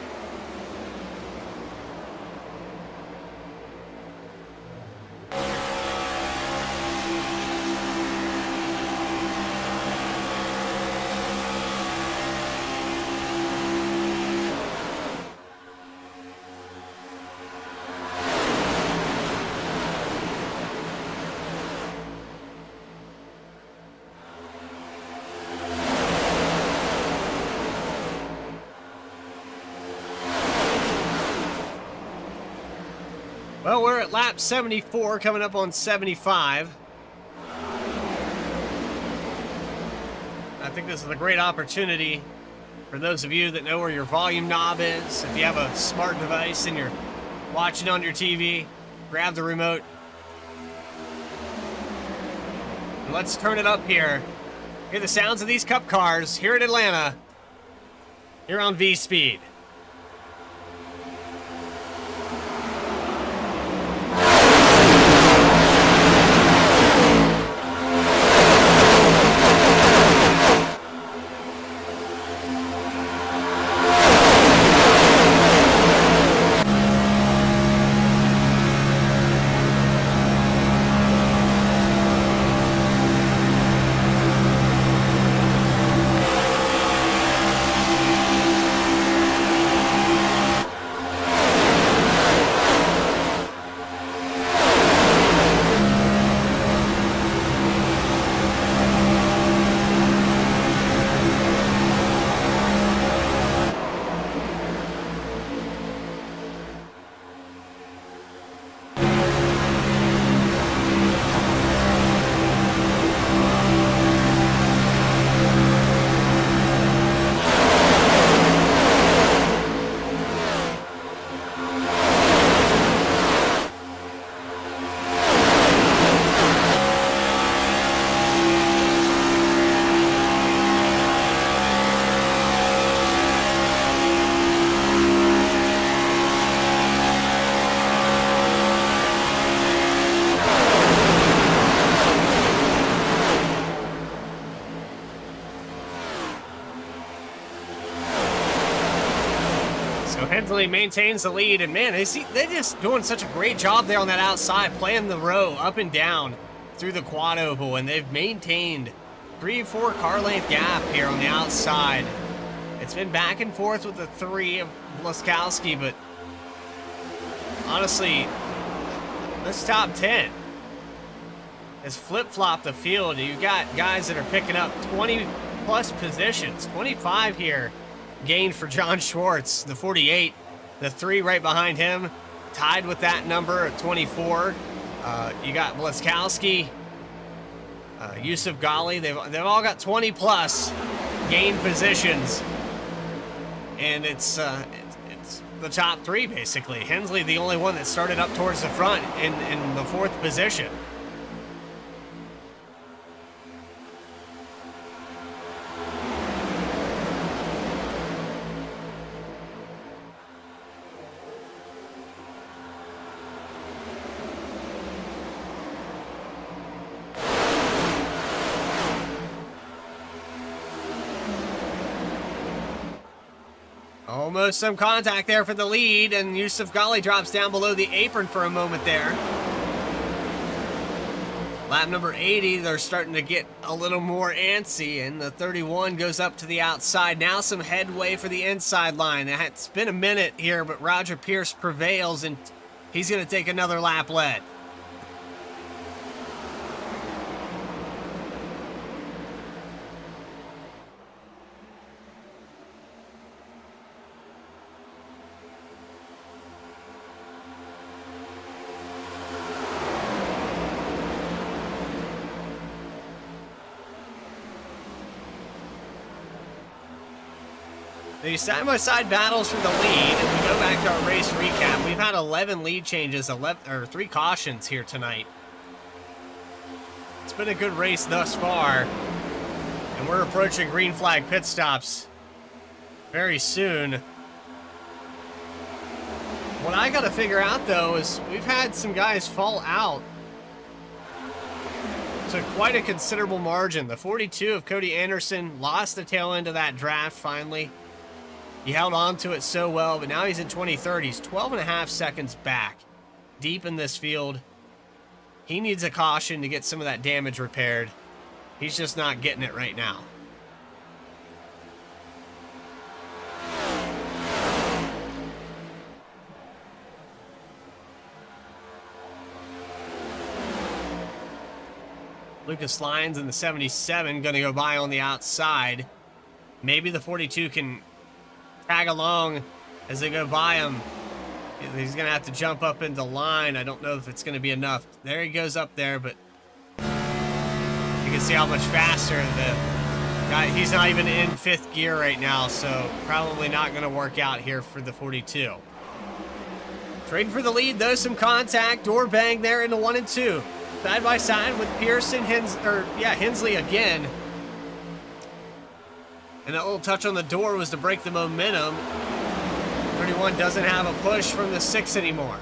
Well, we're at lap 74, coming up on 75. I think this is a great opportunity for those of you that know where your volume knob is. If you have a smart device and you're watching on your TV, grab the remote. And let's turn it up here. Hear the sounds of these Cup cars here in Atlanta, here on V-Speed. So Hensley maintains the lead, and man, they're just doing such a great job there on that outside, playing the row up and down through the quad oval, and they've maintained 3-4 car length gap here on the outside. It's been back and forth with the 3 of Blaskowski, but honestly, this top 10 has flip-flopped the field. You've got guys that are picking up 20-plus positions, 25 here gained for John Schwartz, the 48, the 3 right behind him, tied with that number of 24. You got Blaskowski, Yusuf Ghali. They've all got 20-plus gained positions, and it's the top 3 basically. Hensley, the only one that started up towards the front in the 4th position. Almost some contact there for the lead, and Yusuf Ghali drops down below the apron for a moment there. Lap number 80, they're starting to get a little more antsy, and the 31 goes up to the outside. Now some headway for the inside line. It's been a minute here, but Roger Pierce prevails, and he's going to take another lap lead. The side-by-side battles for the lead, and we go back to our race recap. We've had 11 lead changes, 3 cautions here tonight. It's been a good race thus far, and we're approaching green flag pit stops very soon. What I got to figure out, though, is we've had some guys fall out to quite a considerable margin. The 42 of Cody Anderson lost the tail end of that draft finally. He held on to it so well, but now he's in 23rd. He's 12.5 seconds back, deep in this field. He needs a caution to get some of that damage repaired. He's just not getting it right now. Lucas Lyons in the 77 going to go by on the outside. Maybe the 42 can tag along as they go by him. He's going to have to jump up into line. I don't know if it's going to be enough. There he goes up there, but you can see how much faster the guy, he's not even in 5th gear right now, so probably not going to work out here for the 42. Trading for the lead, though, some contact. Door bang there into 1 and 2. Side by side with Pearson, Hensley again. And that little touch on the door was to break the momentum. 31 doesn't have a push from the 6 anymore.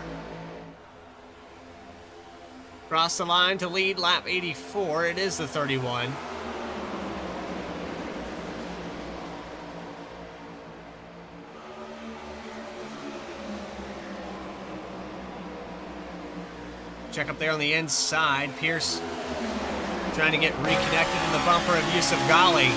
Cross the line to lead lap 84. It is the 31. Check up there on the inside. Pierce trying to get reconnected in the bumper of Yusuf Ghali.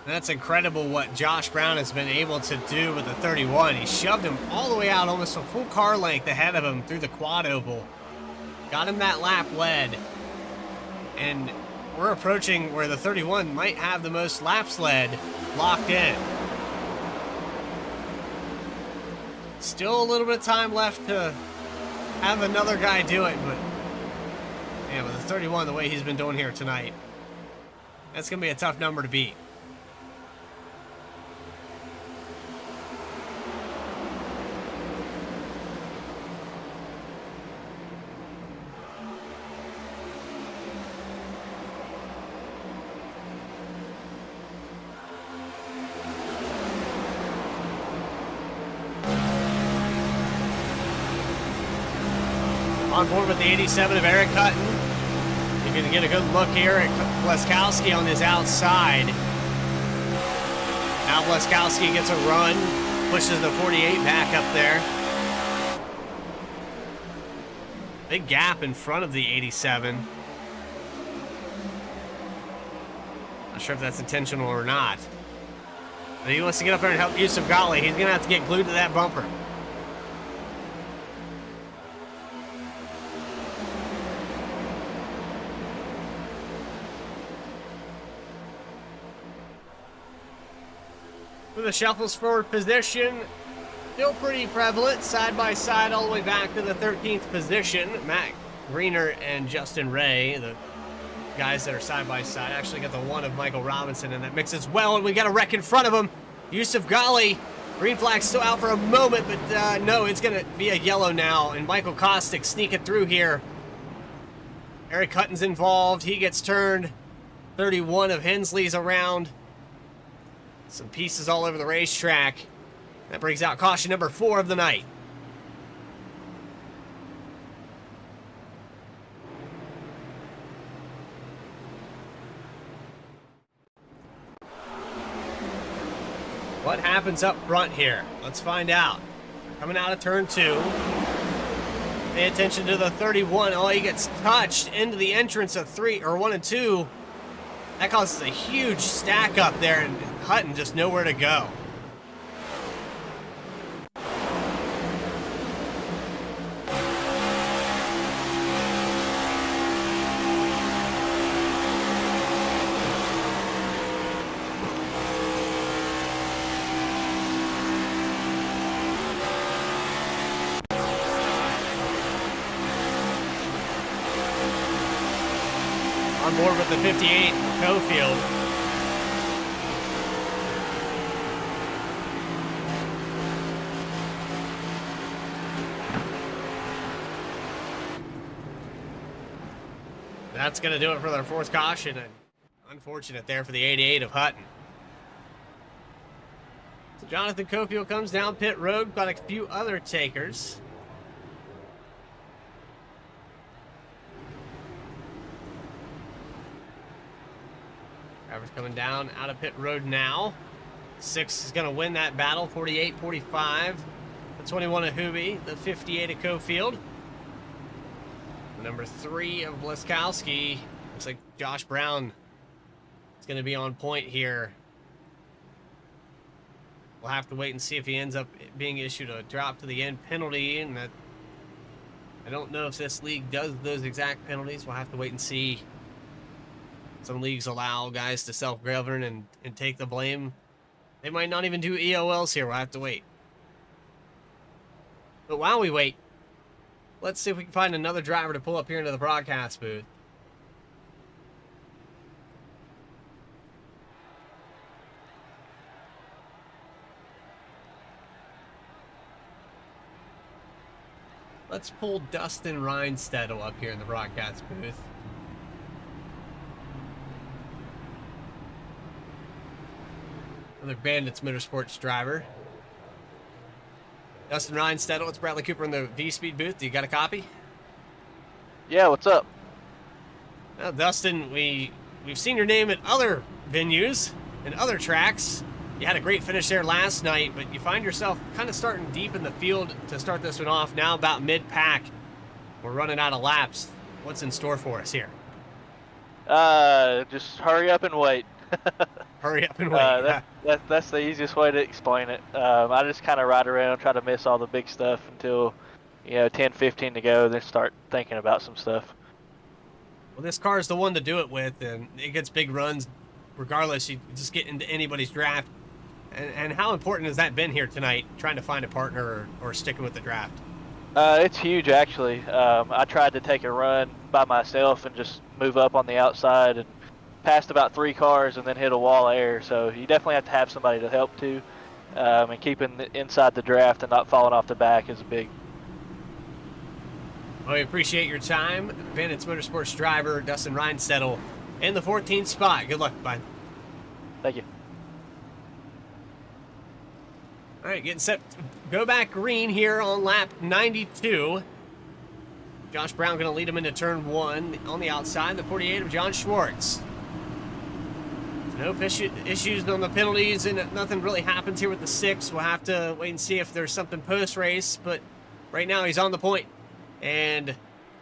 That's incredible what Josh Brown has been able to do with the 31. He shoved him all the way out, almost a full car length ahead of him through the quad oval. Got him that lap led. And we're approaching where the 31 might have the most laps led locked in. Still a little bit of time left to have another guy do it, but yeah, with the 31, the way he's been doing here tonight, that's going to be a tough number to beat. On board with the 87 of Eric Hutton. You're going to get a good look here at Bleskowski on his outside. Now Bleskowski gets a run, pushes the 48 back up there. Big gap in front of the 87. Not sure if that's intentional or not. But he wants to get up there and help Yusuf Ghali. He's going to have to get glued to that bumper. With the shuffles forward position, still pretty prevalent, side by side all the way back to the 13th position. Matt Greener and Justin Ray, the guys that are side by side, actually got the one of Michael Robinson in that mix as well, and we got a wreck in front of him. Yusuf Ghali, green flag still out for a moment, but no, it's going to be a yellow now, and Michael Kostick sneaking through here. Eric Hutton's involved, he gets turned. 31 of Hensley's around. Some pieces all over the racetrack. That brings out caution number 4 of the night. What happens up front here? Let's find out. Coming out of turn 2. Pay attention to the 31. Oh, he gets touched into the entrance of 1 and 2. That causes a huge stack up there, and Hutton just nowhere to go. On board with the 58, Cofield. That's going to do it for their 4th caution, and unfortunate there for the 88 of Hutton. So Jonathan Cofield comes down pit road, got a few other takers. Drivers coming down out of pit road now. 6 is going to win that battle, 48-45. The 21 of Hubie, the 58 of Cofield. The number 3 of Bleskowski. Looks like Josh Brown is going to be on point here. We'll have to wait and see if he ends up being issued a drop to the end penalty, and that I don't know if this league does those exact penalties. We'll have to wait and see. Some leagues allow guys to self-govern and take the blame. They might not even do EOLs here. We'll have to wait. But while we wait, let's see if we can find another driver to pull up here into the broadcast booth. Let's pull Dustin Reinstedt up here in the broadcast booth. Another Bandits Motorsports driver. Dustin Reinstedt, it's Bradley Cooper in the V-Speed booth. Do you got a copy? Yeah, what's up? Well, Dustin, we've seen your name at other venues and other tracks. You had a great finish there last night, but you find yourself kind of starting deep in the field to start this one off. Now about mid-pack. We're running out of laps. What's in store for us here? Just hurry up and wait. Hurry up and wait. That's the easiest way to explain it. I just kind of ride around, try to miss all the big stuff until, 10, 15 to go, then start thinking about some stuff. Well, this car is the one to do it with, and it gets big runs regardless. You just get into anybody's draft. And how important has that been here tonight, trying to find a partner or sticking with the draft? It's huge, actually. I tried to take a run by myself and just move up on the outside and passed about 3 cars and then hit a wall of air. So you definitely have to have somebody to help too. And keeping inside the draft and not falling off the back is big. Well, we appreciate your time. Bandits Motorsports driver Dustin Reinstedt in the 14th spot. Good luck, bud. Thank you. All right, getting set to go back green here on lap 92. Josh Brown going to lead him into turn 1 on the outside, the 48 of John Schwartz. No issues on the penalties, and nothing really happens here with the 6. We'll have to wait and see if there's something post-race, but right now he's on the point. And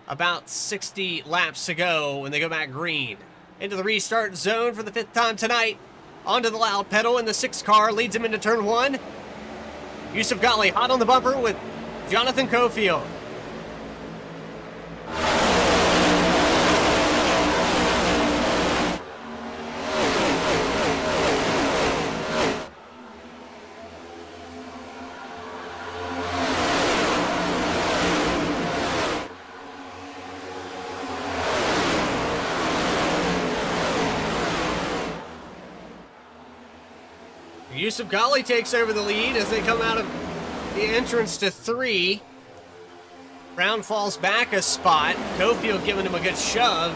about 60 laps to go when they go back green. Into the restart zone for the 5th time tonight. Onto the loud pedal, and the 6 car leads him into turn 1. Yusuf Ghali hot on the bumper with Jonathan Cofield. Yusuf Ghali takes over the lead as they come out of the entrance to 3. Brown falls back a spot. Cofield giving him a good shove.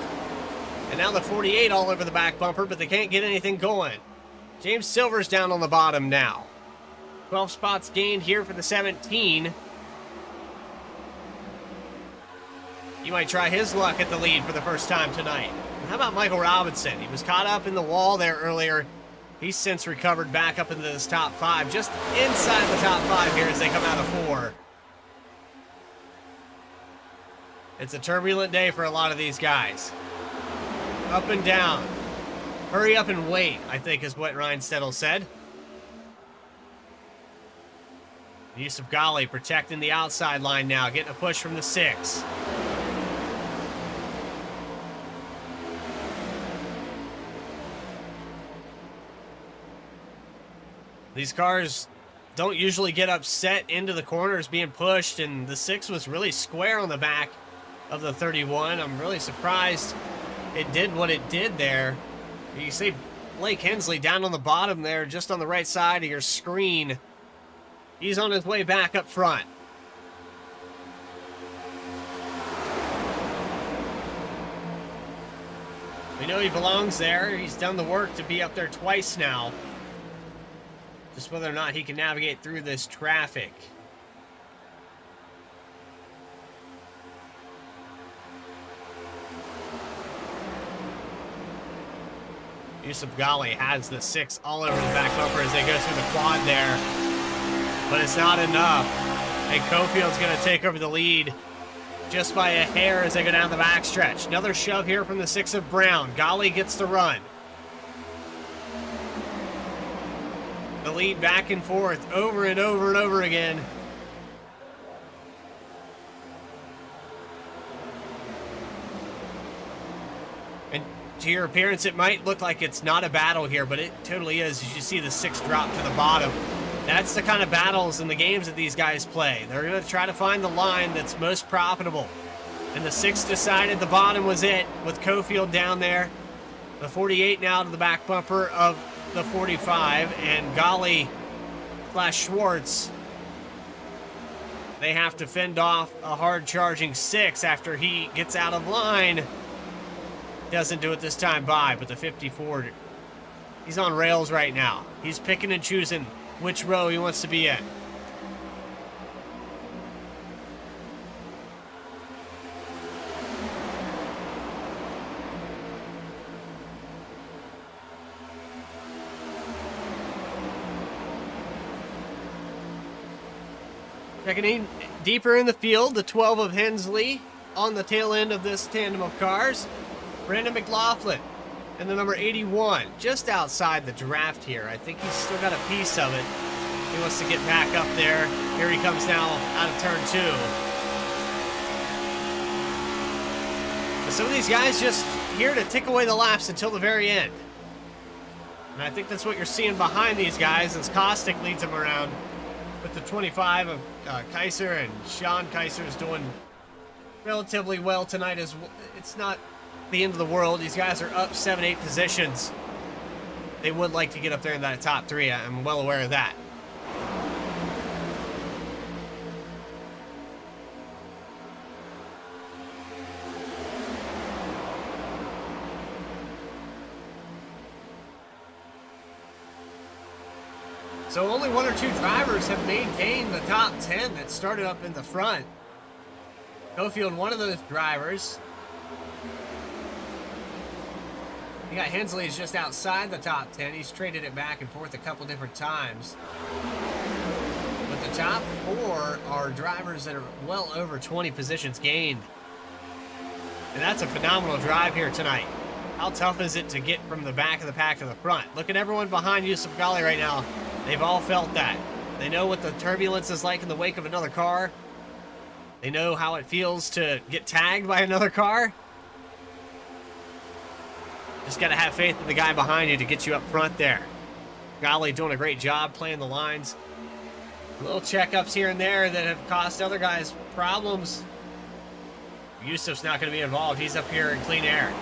And now the 48 all over the back bumper, but they can't get anything going. James Silver's down on the bottom now. 12 spots gained here for the 17. He might try his luck at the lead for the first time tonight. And how about Michael Robinson? He was caught up in the wall there earlier. He's since recovered back up into this top 5, just inside the top 5 here as they come out of 4. It's a turbulent day for a lot of these guys. Up and down. Hurry up and wait, I think is what Ryan Stedel said. Yusuf Ghali protecting the outside line now, getting a push from the 6. These cars don't usually get upset into the corners being pushed, and the 6 was really square on the back of the 31. I'm really surprised it did what it did there. You see Blake Hensley down on the bottom there, just on the right side of your screen. He's on his way back up front. We know he belongs there. He's done the work to be up there twice now. Just whether or not he can navigate through this traffic. Yusuf Ghali has the 6 all over the back bumper as they go through the quad there. But it's not enough. And Cofield's going to take over the lead just by a hair as they go down the backstretch. Another shove here from the 6 of Brown. Ghali gets the run. The lead back and forth over and over and over again. And to your appearance, it might look like it's not a battle here, but it totally is. As you see the 6 drop to the bottom. That's the kind of battles in the games that these guys play. They're going to try to find the line that's most profitable. And the 6 decided the bottom was it with Cofield down there. The 48 now to the back bumper of the 45, and Ghali / Schwartz, they have to fend off a hard charging 6 after he gets out of line. Doesn't do it this time by, but the 54, he's on rails right now. He's picking and choosing which row he wants to be in. Checking in deeper in the field, the 12 of Hensley on the tail end of this tandem of cars. Brandon McLaughlin and the number 81 just outside the draft here. I think he's still got a piece of it. He wants to get back up there. Here he comes now out of turn 2. But some of these guys just here to tick away the laps until the very end. And I think that's what you're seeing behind these guys as Kostick leads them around with the 25 of Kaiser, and Sean Kaiser is doing relatively well tonight as well. It's not the end of the world. These guys are up 7-8 positions. They would like to get up there in that top 3. I'm well aware of that. So only 1 or 2 drivers have maintained the top 10 that started up in the front. Go field one of those drivers. You got Hensley is just outside the top 10. He's traded it back and forth a couple different times. But the top 4 are drivers that are well over 20 positions gained. And that's a phenomenal drive here tonight. How tough is it to get from the back of the pack to the front? Look at everyone behind Yusuf Ghali right now. They've all felt that. They know what the turbulence is like in the wake of another car. They know how it feels to get tagged by another car. Just got to have faith in the guy behind you to get you up front there. Ghali doing a great job playing the lines. Little checkups here and there that have cost other guys problems. Yusuf's not going to be involved. He's up here in clean air.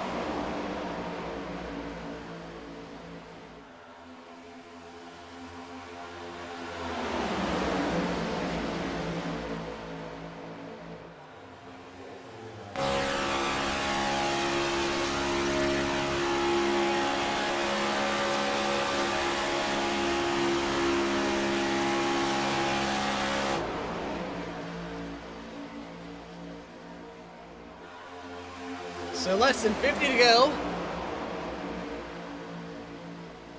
So less than 50 to go.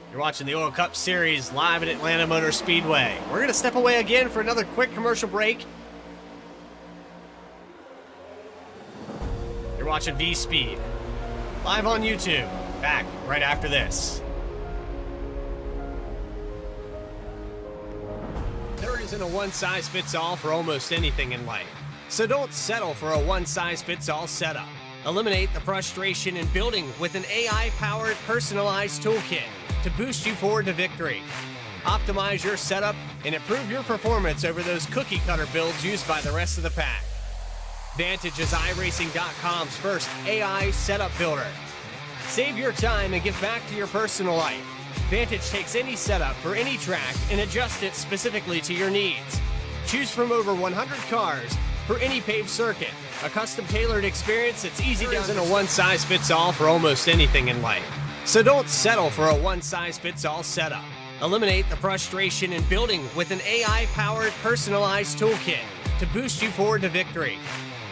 You're watching the Oil Cup Series live at Atlanta Motor Speedway. We're going to step away again for another quick commercial break. You're watching V-Speed live on YouTube. Back right after this. There isn't a one-size-fits-all for almost anything in life. So don't settle for a one-size-fits-all setup. Eliminate the frustration in building with an AI-powered personalized toolkit to boost you forward to victory. Optimize your setup and improve your performance over those cookie-cutter builds used by the rest of the pack. Vantage is iRacing.com's first AI setup builder. Save your time and give back to your personal life. Vantage takes any setup for any track and adjusts it specifically to your needs. Choose from over 100 cars for any paved circuit. A custom-tailored experience that's easy to understand. There isn't a one-size-fits-all for almost anything in life. So don't settle for a one-size-fits-all setup. Eliminate the frustration in building with an AI-powered personalized toolkit to boost you forward to victory.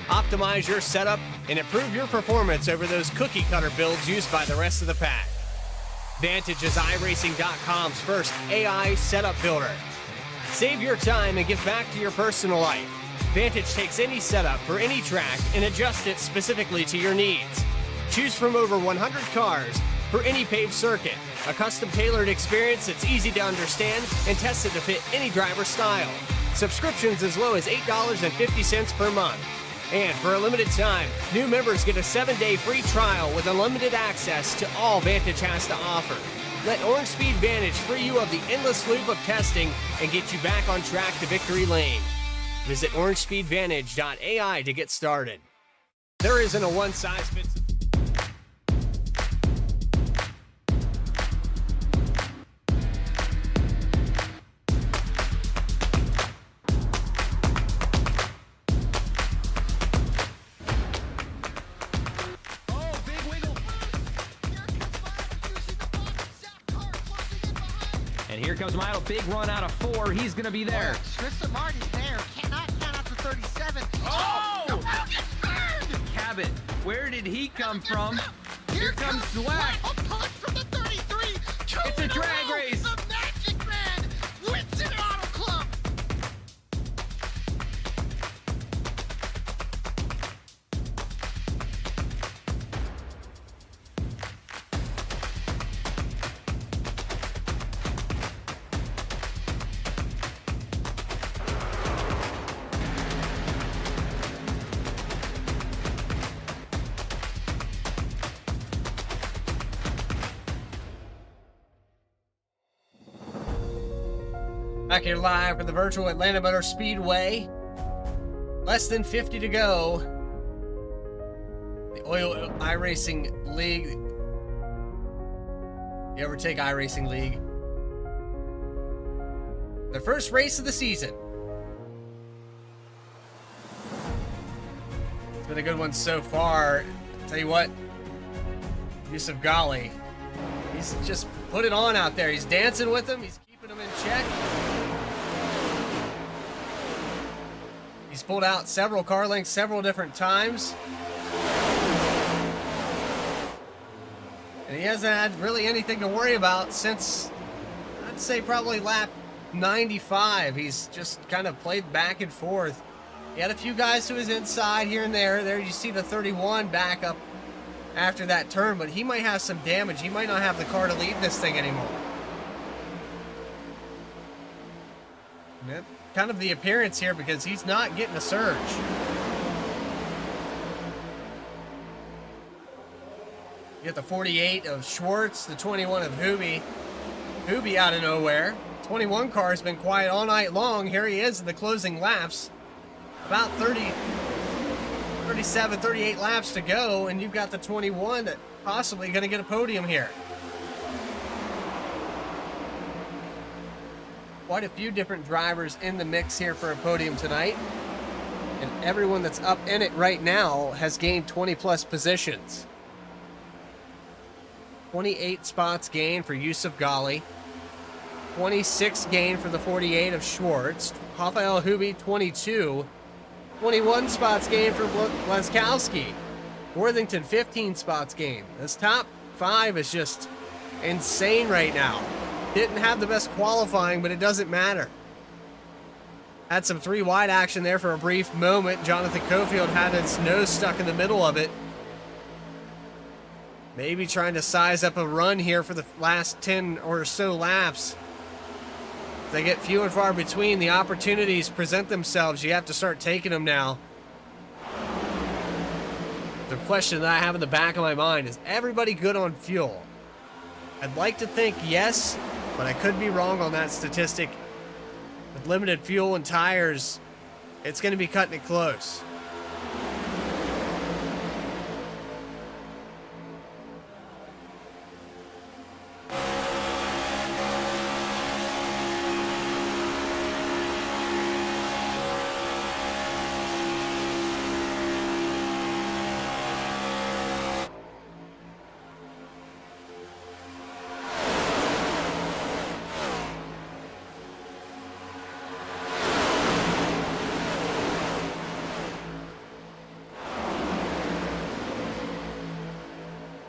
Optimize your setup and improve your performance over those cookie-cutter builds used by the rest of the pack. Vantage is iRacing.com's first AI setup builder. Save your time and give back to your personal life. Vantage takes any setup for any track and adjusts it specifically to your needs. Choose from over 100 cars for any paved circuit. A custom-tailored experience that's easy to understand and tested to fit any driver's style. Subscriptions as low as $8.50 per month. And for a limited time, new members get a 7-day free trial with unlimited access to all Vantage has to offer. Let Orange Speed Vantage free you of the endless loop of testing and get you back on track to victory lane. Visit orangespeedvantage.ai to get started. There isn't a one-size-fits-all. And here comes Milo, big run out of 4. He's going to be there. Tristan Martin's there. Cannot count out to 37. Oh! The wheel gets burned! Cabot, where did he come from? Here comes Dweck. A punch from the 33. It's a drag race. The Magic Man wins it at Auto Club. Back here live from the virtual Atlanta Motor Speedway. Less than 50 to go. The OiL iRacing League. The Overtake iRacing League. The first race of the season. It's been a good one so far. I'll tell you what, Yusuf Ghali, he's just put it on out there. He's dancing with them. He's keeping them in check. He's pulled out several car lengths several different times. And he hasn't had really anything to worry about since, I'd say, probably lap 95. He's just kind of played back and forth. He had a few guys to his inside here and there. There you see the 31 back up after that turn, but he might have some damage. He might not have the car to lead this thing anymore. And that's kind of the appearance here because he's not getting a surge. You get the 48 of Schwartz, the 21 of Hooby. Hooby out of nowhere. 21 car has been quiet all night long. Here he is in the closing laps. About 37, 38 laps to go, and you've got the 21 that possibly going to get a podium here. Quite a few different drivers in the mix here for a podium tonight. And everyone that's up in it right now has gained 20 plus positions. 28 spots gained for Yusuf Ghali. 26 gained for the 48 of Schwartz. Rafael Hooby, 22. 21 spots gained for Blazkowski. Worthington, 15 spots gained. This top 5 is just insane right now. Didn't have the best qualifying, but it doesn't matter. Had some 3 wide action there for a brief moment. Jonathan Cofield had his nose stuck in the middle of it. Maybe trying to size up a run here for the last 10 or so laps. They get few and far between. The opportunities present themselves. You have to start taking them now. The question that I have in the back of my mind is everybody good on fuel? I'd like to think yes, but I could be wrong on that statistic. With limited fuel and tires, it's going to be cutting it close.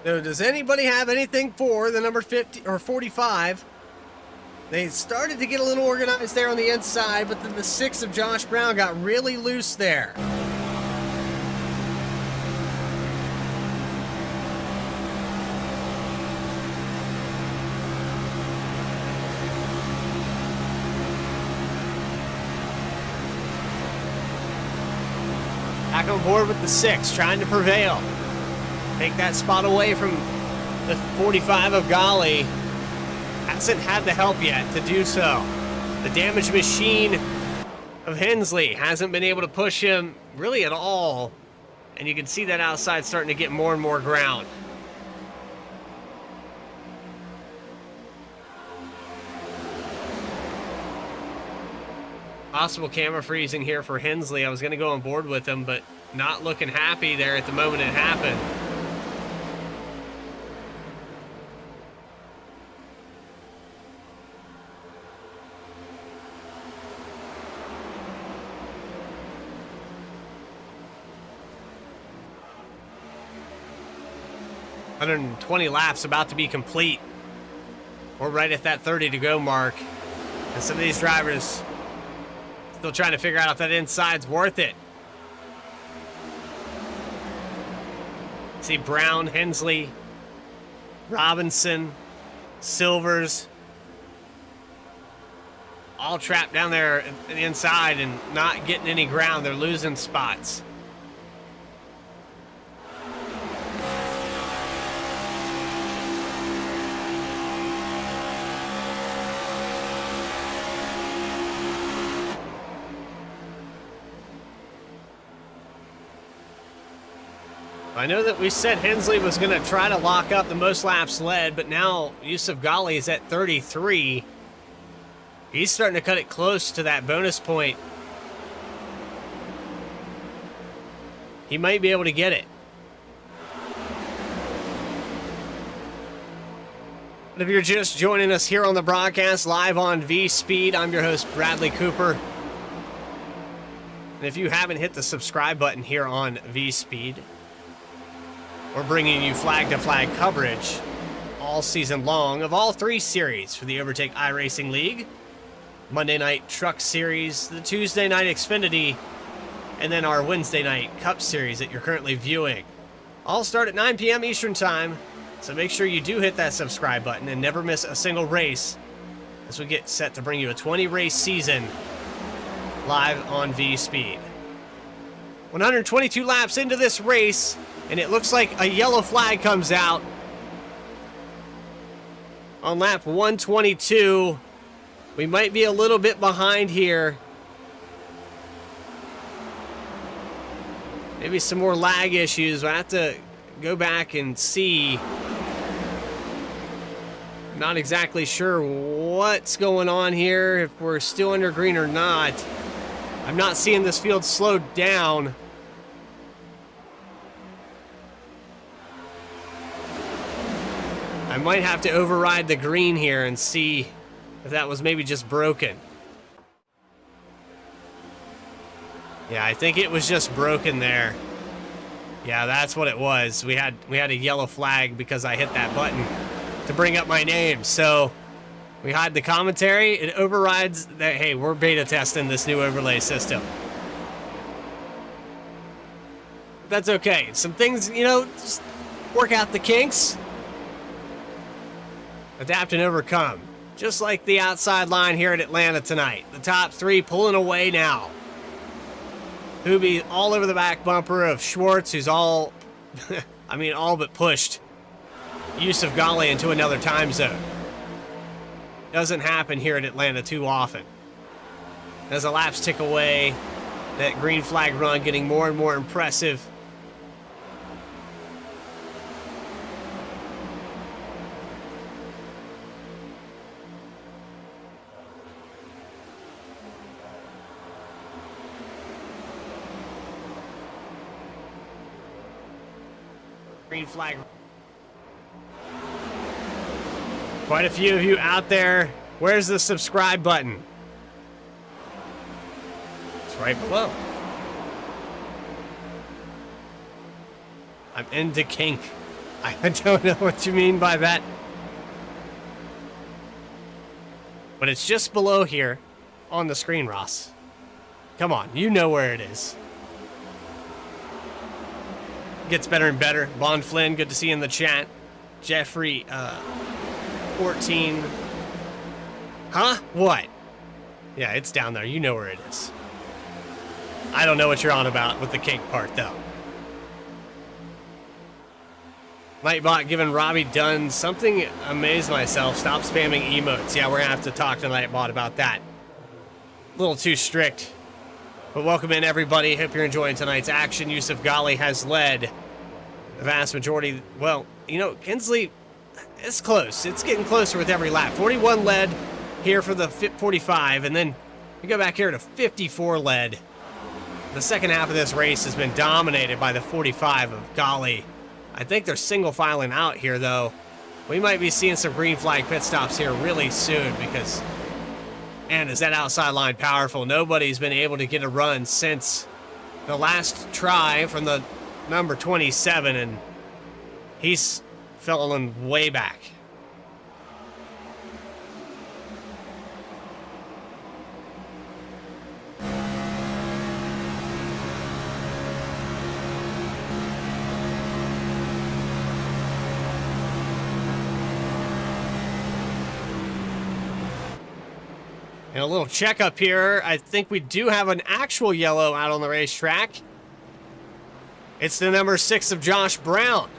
So does anybody have anything for the number 50 or 45? They started to get a little organized there on the inside, but then the 6 of Josh Brown got really loose there. Back on board with the 6, trying to prevail. Take that spot away from the 45 of Ghali. Hasn't had the help yet to do so. The damage machine of Hensley hasn't been able to push him really at all. And you can see that outside starting to get more and more ground. Possible camera freezing here for Hensley. I was going to go on board with him, but not looking happy there at the moment it happened. ...120 laps about to be complete. We're right at that 30 to go mark. And some of these drivers still trying to figure out if that inside's worth it. See Brown, Hensley, Robinson, Silvers, all trapped down there at the inside and not getting any ground. They're losing spots. I know that we said Hensley was going to try to lock up the most laps led, but now Yusuf Ghali is at 33. He's starting to cut it close to that bonus point. He might be able to get it. But if you're just joining us here on the broadcast live on V-Speed, I'm your host, Bradley Cooper. And if you haven't hit the subscribe button here on V-Speed, we're bringing you flag-to-flag coverage all season long of all 3 series for the Overtake iRacing League. Monday night Truck Series, the Tuesday night Xfinity, and then our Wednesday night Cup Series that you're currently viewing. All start at 9 p.m. Eastern Time, so make sure you do hit that subscribe button and never miss a single race as we get set to bring you a 20-race season live on V-Speed. 122 laps into this race, and it looks like a yellow flag comes out on lap 122. We might be a little bit behind here. Maybe some more lag issues. We'll have to go back and see. Not exactly sure what's going on here, if we're still under green or not. I'm not seeing this field slowed down. I might have to override the green here and see if that was maybe just broken. Yeah, I think it was just broken there. Yeah, that's what it was. We had a yellow flag because I hit that button to bring up my name. So we hide the commentary. It overrides that. Hey, we're beta testing this new overlay system. That's okay. Some things, you know, just work out the kinks. Adapt and overcome. Just like the outside line here at Atlanta tonight. The top 3 pulling away now. Hoobie all over the back bumper of Schwartz, who's all, I mean, all but pushed Yusuf Ghali into another time zone. Doesn't happen here at Atlanta too often. As the laps tick away, that green flag run getting more and more impressive. Green flag. Quite a few of you out there. Where's the subscribe button? It's right below. I'm into kink. I don't know what you mean by that. But it's just below here on the screen, Ross. Come on, you know where it is. Gets better and better. Bond Flynn, good to see you in the chat. Jeffrey, 14. Huh? What? Yeah, it's down there. You know where it is. I don't know what you're on about with the kink part, though. Nightbot giving Robbie Dunn something. Amazed myself. Stop spamming emotes. Yeah, we're going to have to talk to Nightbot about that. A little too strict. But welcome in, everybody. Hope you're enjoying tonight's action. Yusuf Ghali has led the vast majority. Well, you know, Kinsley, it's close. It's getting closer with every lap. 41 led here for the 45, and then we go back here to 54 led. The second half of this race has been dominated by the 45 of Ghali. I think they're single filing out here, though. We might be seeing some green flag pit stops here really soon because, man, is that outside line powerful. Nobody's been able to get a run since the last try from the number 27, and he's fallen way back. And a little checkup here. I think we do have an actual yellow out on the racetrack. It's the number 6 of Josh Brown.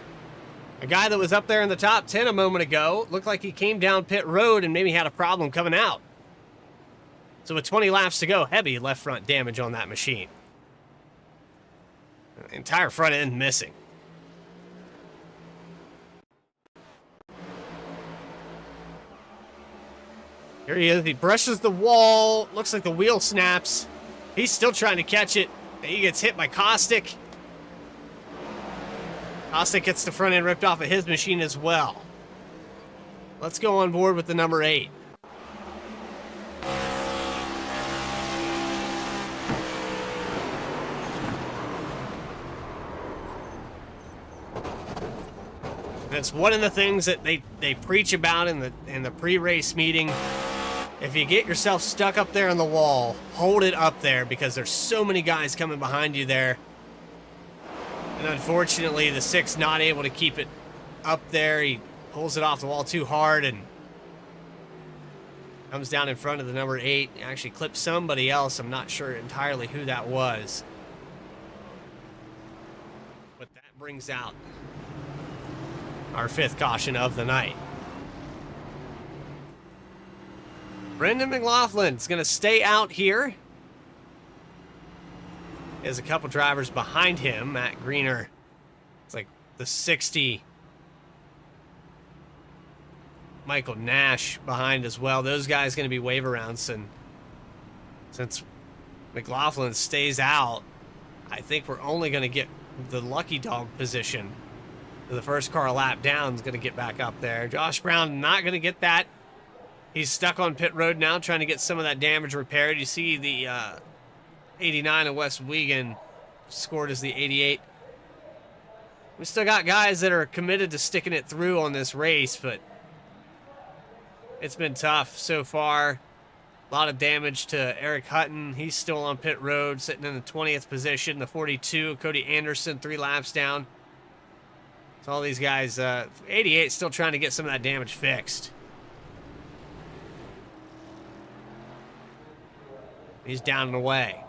A guy that was up there in the top 10 a moment ago. Looked like he came down pit road and maybe had a problem coming out. So with 20 laps to go, heavy left front damage on that machine. Entire front end missing. Here he is. He brushes the wall. Looks like the wheel snaps. He's still trying to catch it. He gets hit by Caustic. Caustic gets the front end ripped off of his machine as well. Let's go on board with the number 8. That's one of the things that they preach about in the pre-race meeting. If you get yourself stuck up there on the wall, hold it up there because there's so many guys coming behind you there. And unfortunately, the 6 not able to keep it up there. He pulls it off the wall too hard and comes down in front of the number 8. Actually clips somebody else. I'm not sure entirely who that was. But that brings out our 5th caution of the night. Brendan McLaughlin's going to stay out here. There's a couple drivers behind him. Matt Greener, it's like the 60. Michael Nash behind as well. Those guys going to be wave arounds, and since McLaughlin stays out, I think we're only going to get the lucky dog position. The first car a lap down is going to get back up there. Josh Brown not going to get that. He's stuck on pit road now, trying to get some of that damage repaired. You see the 89 of West Wigan scored as the 88. We still got guys that are committed to sticking it through on this race, but it's been tough so far. A lot of damage to Eric Hutton. He's still on pit road, sitting in the 20th position. The 42, Cody Anderson, 3 laps down. So all these guys, 88 still trying to get some of that damage fixed. He's down and away.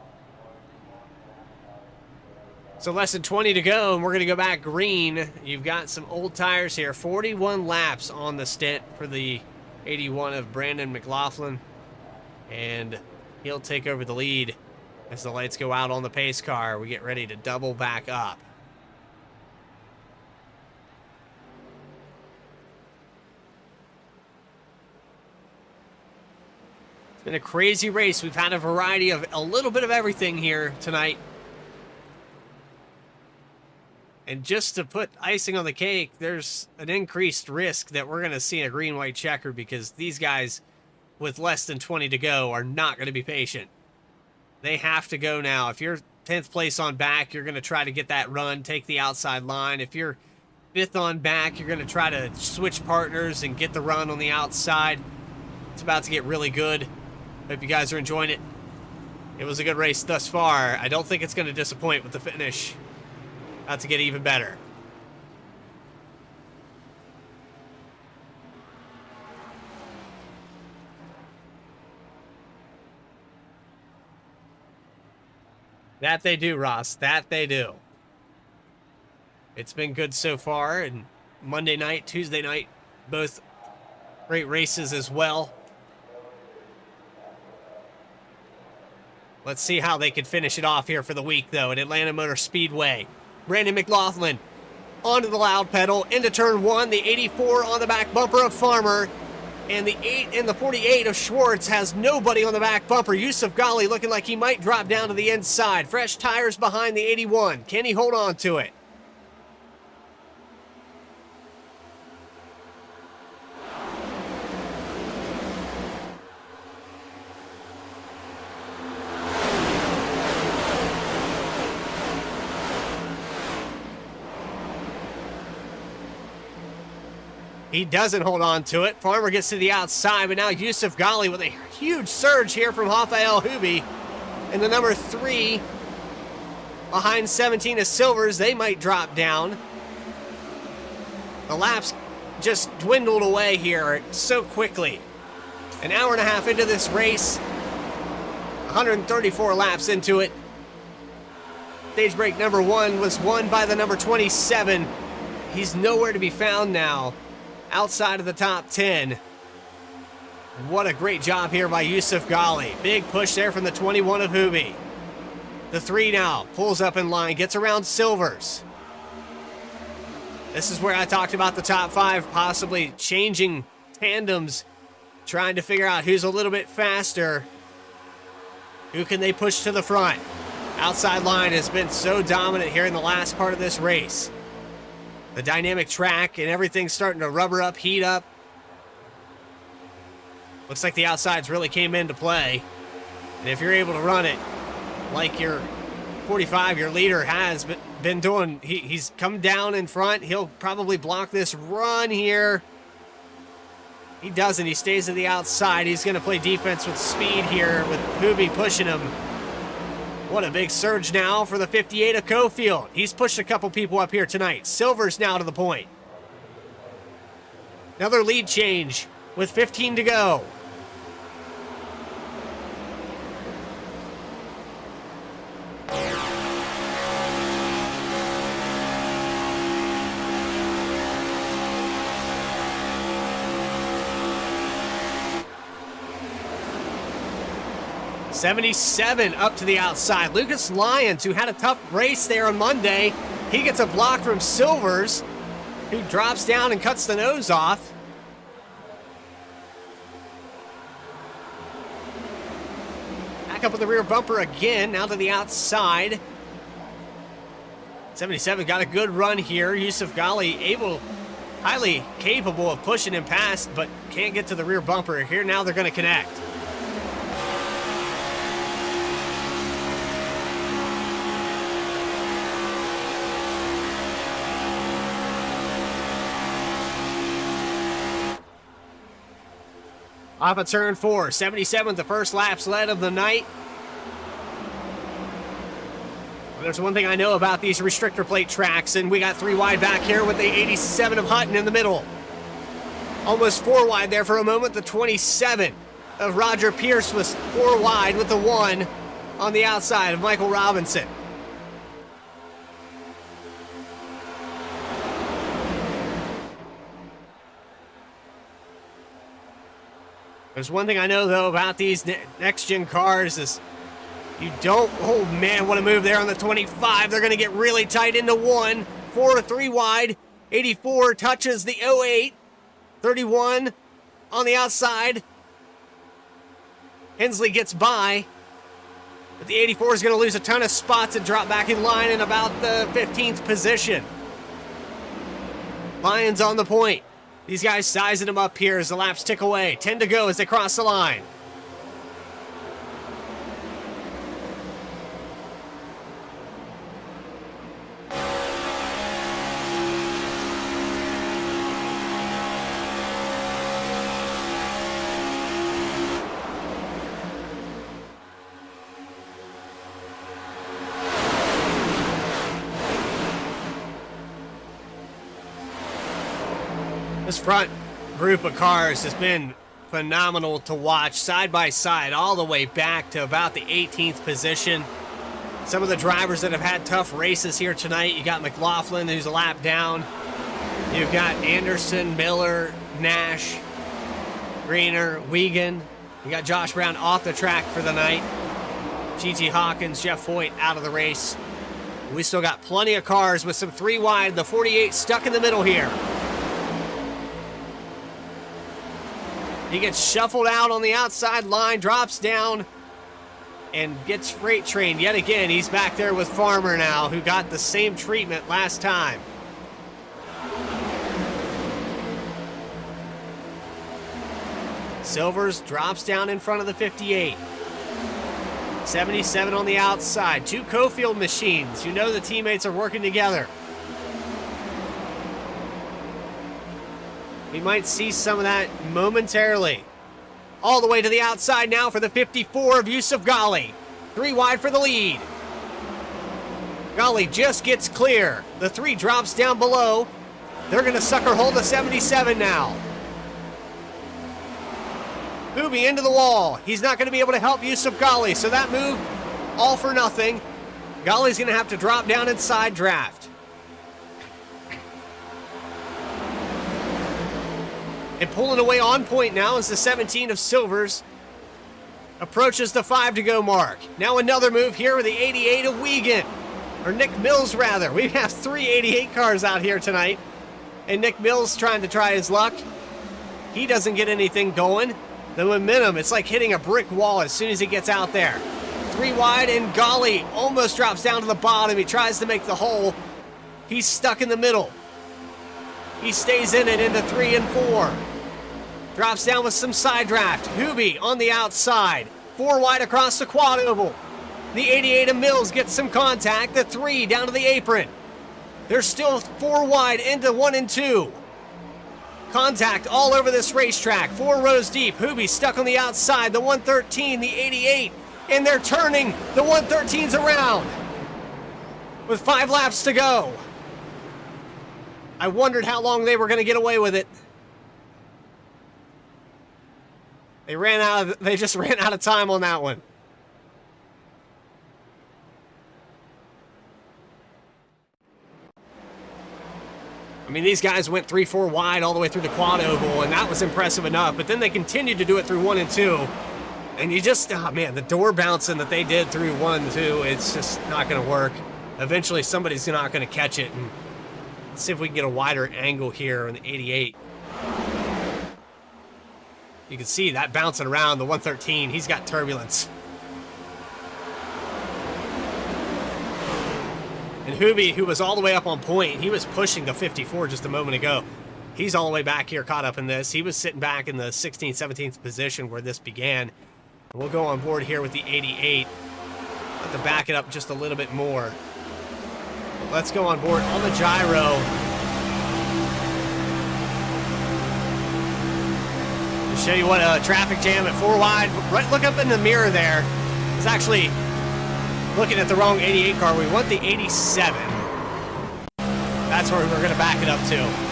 So less than 20 to go, and we're going to go back green. You've got some old tires here. 41 laps on the stint for the 81 of Brandon McLaughlin. And he'll take over the lead as the lights go out on the pace car. We get ready to double back up. It's been a crazy race. We've had a variety of a little bit of everything here tonight. And just to put icing on the cake, there's an increased risk that we're going to see a green-white checker because these guys with less than 20 to go are not going to be patient. They have to go now. If you're 10th place on back, you're going to try to get that run, take the outside line. If you're 5th on back, you're going to try to switch partners and get the run on the outside. It's about to get really good. Hope you guys are enjoying it. It was a good race thus far. I don't think it's going to disappoint with the finish. About to get even better. That they do, Ross. That they do. It's been good so far, and Monday night, Tuesday night, both great races as well. Let's see how they can finish it off here for the week, though, at Atlanta Motor Speedway. Brandon McLaughlin onto the loud pedal, into turn 1. The 84 on the back bumper of Farmer. And the 8 and the 48 of Schwartz has nobody on the back bumper. Yusuf Ghali looking like he might drop down to the inside. Fresh tires behind the 81. Can he hold on to it? He doesn't hold on to it. Farmer gets to the outside, but now Yusuf Ghali with a huge surge here from Rafael Hubi. And the number 3 behind 17 of Silvers, they might drop down. The laps just dwindled away here so quickly. An hour and a half into this race, 134 laps into it. Stage break number 1 was won by the number 27. He's nowhere to be found now. Outside of the top 10. What a great job here by Yusuf Ghali. Big push there from the 21 of Hubi. The 3 now pulls up in line, gets around Silvers. This is where I talked about the top 5 possibly changing tandems, trying to figure out who's a little bit faster. Who can they push to the front? Outside line has been so dominant here in the last part of this race. The dynamic track and everything's starting to rubber up, heat up. Looks like the outsides really came into play. And if you're able to run it like your 45, your leader has been doing, he's come down in front. He'll probably block this run here. He doesn't. He stays to the outside. He's going to play defense with speed here with Hoobie pushing him. What a big surge now for the 58 of Cofield. He's pushed a couple people up here tonight. Silver's now to the point. Another lead change with 15 to go. '77 up to the outside. Lucas Lyons, who had a tough race there on Monday, he gets a block from Silvers, who drops down and cuts the nose off. Back up with the rear bumper again, now to the outside. 77 got a good run here. Yusuf Ghali highly capable of pushing him past, but can't get to the rear bumper. Here now they're going to connect. Off of turn 4, 77th, the first lap sled of the night. Well, there's one thing I know about these restrictor plate tracks, and we got 3 wide back here with the 87 of Hutton in the middle. Almost 4 wide there for a moment. The 27 of Roger Pierce was 4 wide with the 1 on the outside of Michael Robinson. There's one thing I know, though, about these next-gen cars is you don't, oh man, want to move there on the 25. They're going to get really tight into 1. 4 to 3 wide. 84 touches the 08. 31 on the outside. Hensley gets by. But the 84 is going to lose a ton of spots and drop back in line in about the 15th position. Lions on the point. These guys sizing them up here as the laps tick away. 10 to go as they cross the line. This front group of cars has been phenomenal to watch, side by side, all the way back to about the 18th position. Some of the drivers that have had tough races here tonight. You got McLaughlin, who's a lap down. You've got Anderson, Miller, Nash, Greener, Wiegand. You got Josh Brown off the track for the night. GT Hawkins, Jeff Hoyt out of the race. We still got plenty of cars with some 3 wide. The 48 stuck in the middle here. He gets shuffled out on the outside line, drops down, and gets freight trained yet again. He's back there with Farmer now, who got the same treatment last time. Silvers drops down in front of the 58. 77 on the outside. 2 Cofield machines. You know the teammates are working together. We might see some of that momentarily. All the way to the outside now for the 54 of Yusuf Ghali. 3 wide for the lead. Ghali just gets clear. The 3 drops down below. They're going to sucker hold the 77 now. Hoobie into the wall. He's not going to be able to help Yusuf Ghali, so that move, all for nothing. Ghali's going to have to drop down and side draft. And pulling away on point now is the 17 of Silvers. Approaches the 5 to go mark. Now another move here with the 88 of Wiegand. Or Nick Mills, rather. We have 3 88 cars out here tonight. And Nick Mills trying to try his luck. He doesn't get anything going. The momentum, it's like hitting a brick wall as soon as he gets out there. 3 wide, and Ghali almost drops down to the bottom. He tries to make the hole. He's stuck in the middle. He stays in it into 3 and 4. Drops down with some side draft. Hoobie on the outside. 4 wide across the quad oval. The 88 of Mills gets some contact. The 3 down to the apron. They're still 4 wide into 1 and 2. Contact all over this racetrack. 4 rows deep. Hoobie stuck on the outside. The 113, the 88. And they're turning. The 113's around. With 5 laps to go. I wondered how long they were going to get away with it. They just ran out of time on that one. I mean, these guys went 3-4 wide all the way through the quad oval, and that was impressive enough. But then they continued to do it through 1 and 2. And you just, oh man, the door bouncing that they did through 1 and 2, it's just not going to work. Eventually, somebody's not going to catch it. And let's see if we can get a wider angle here on the 88. You can see that bouncing around the 113. He's got turbulence. And Hoobie, who was all the way up on point, he was pushing the 54 just a moment ago. He's all the way back here caught up in this. He was sitting back in the 16th, 17th position where this began. And we'll go on board here with the 88. Have to back it up just a little bit more. Let's go on board on the gyro. To show you what a traffic jam at 4 wide. Right, look up in the mirror there. It's actually looking at the wrong 88 car. We want the 87. That's where we're going to back it up to.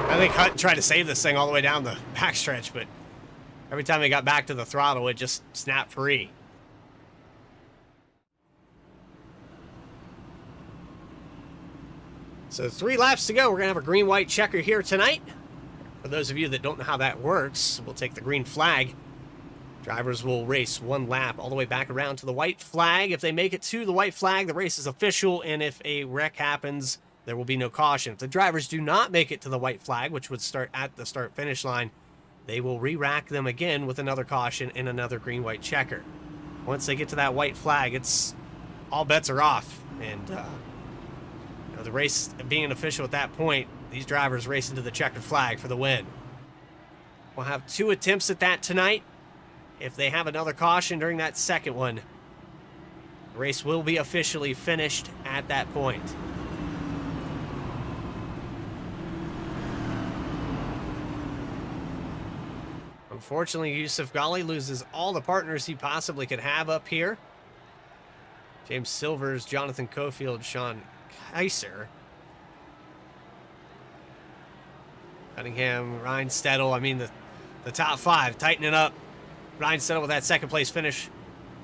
I think Hutt tried to save this thing all the way down the backstretch, but every time he got back to the throttle, it just snapped free. So 3 laps to go. We're going to have a green-white checker here tonight. For those of you that don't know how that works, we'll take the green flag. Drivers will race 1 lap all the way back around to the white flag. If they make it to the white flag, the race is official, and if a wreck happens, there will be no caution. If the drivers do not make it to the white flag, which would start at the start-finish line, they will re-rack them again with another caution and another green-white checker. Once they get to that white flag, it's all bets are off, and the race being official at that point, these drivers race into the checkered flag for the win. We'll have 2 attempts at that tonight. If they have another caution during that second one, the race will be officially finished at that point. Unfortunately, Yusuf Ghali loses all the partners he possibly could have up here. James Silvers, Jonathan Cofield, Sean Kaiser, Cunningham, Ryan Stedel. I mean, the top 5 tightening up. Ryan Stedel with that second place finish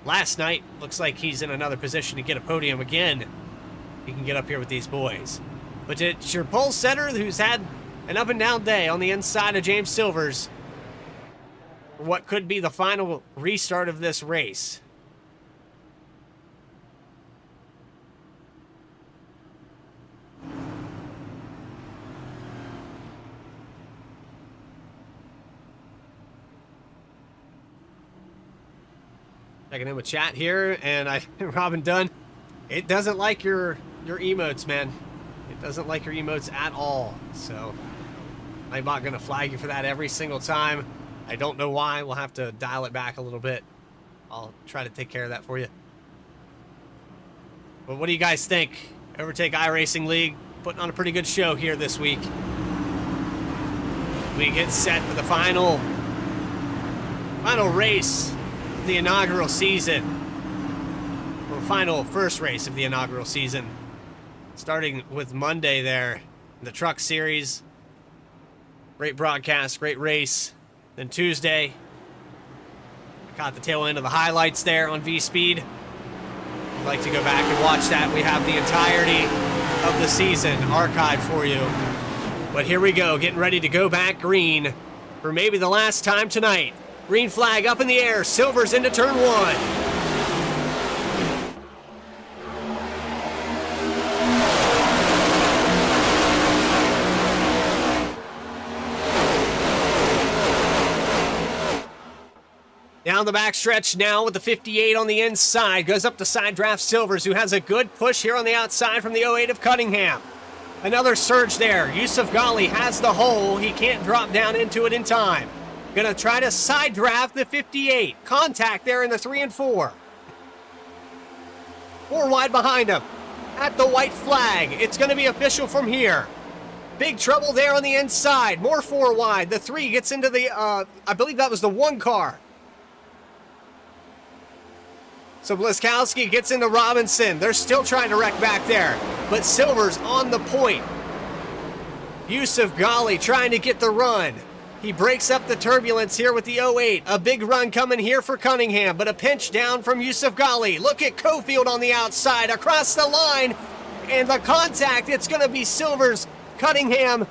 last night. Looks like he's in another position to get a podium again. He can get up here with these boys. But it's your pole setter who's had an up and down day on the inside of James Silvers for what could be the final restart of this race. Checking in with chat here, and Robin Dunn, it doesn't like your emotes, man. It doesn't like your emotes at all. So I'm not gonna flag you for that every single time. I don't know why. We'll have to dial it back a little bit. I'll try to take care of that for you. But what do you guys think? Overtake iRacing League putting on a pretty good show here this week. We get set for the final race of the inaugural season. Or final first race of the inaugural season. Starting with Monday there, the truck series. Great broadcast, great race. Then Tuesday, I caught the tail end of the highlights there on V-Speed. If you'd like to go back and watch that, we have the entirety of the season archived for you. But here we go, getting ready to go back green for maybe the last time tonight. Green flag up in the air, Silver's into turn 1. Down the backstretch now with the 58 on the inside. Goes up to side draft Silvers, who has a good push here on the outside from the 08 of Cunningham. Another surge there. Yusuf Ghali has the hole. He can't drop down into it in time. Gonna try to side draft the 58. Contact there in the 3 and 4. 4 wide behind him. At the white flag. It's gonna be official from here. Big trouble there on the inside. More 4 wide. The 3 gets into the, I believe that was the 1 car. So Bliskowski gets into Robinson. They're still trying to wreck back there. But Silver's on the point. Yusuf Ghali trying to get the run. He breaks up the turbulence here with the 08. A big run coming here for Cunningham, but a pinch down from Yusuf Ghali. Look at Cofield on the outside, across the line. And the contact, it's going to be Silver's Cunningham.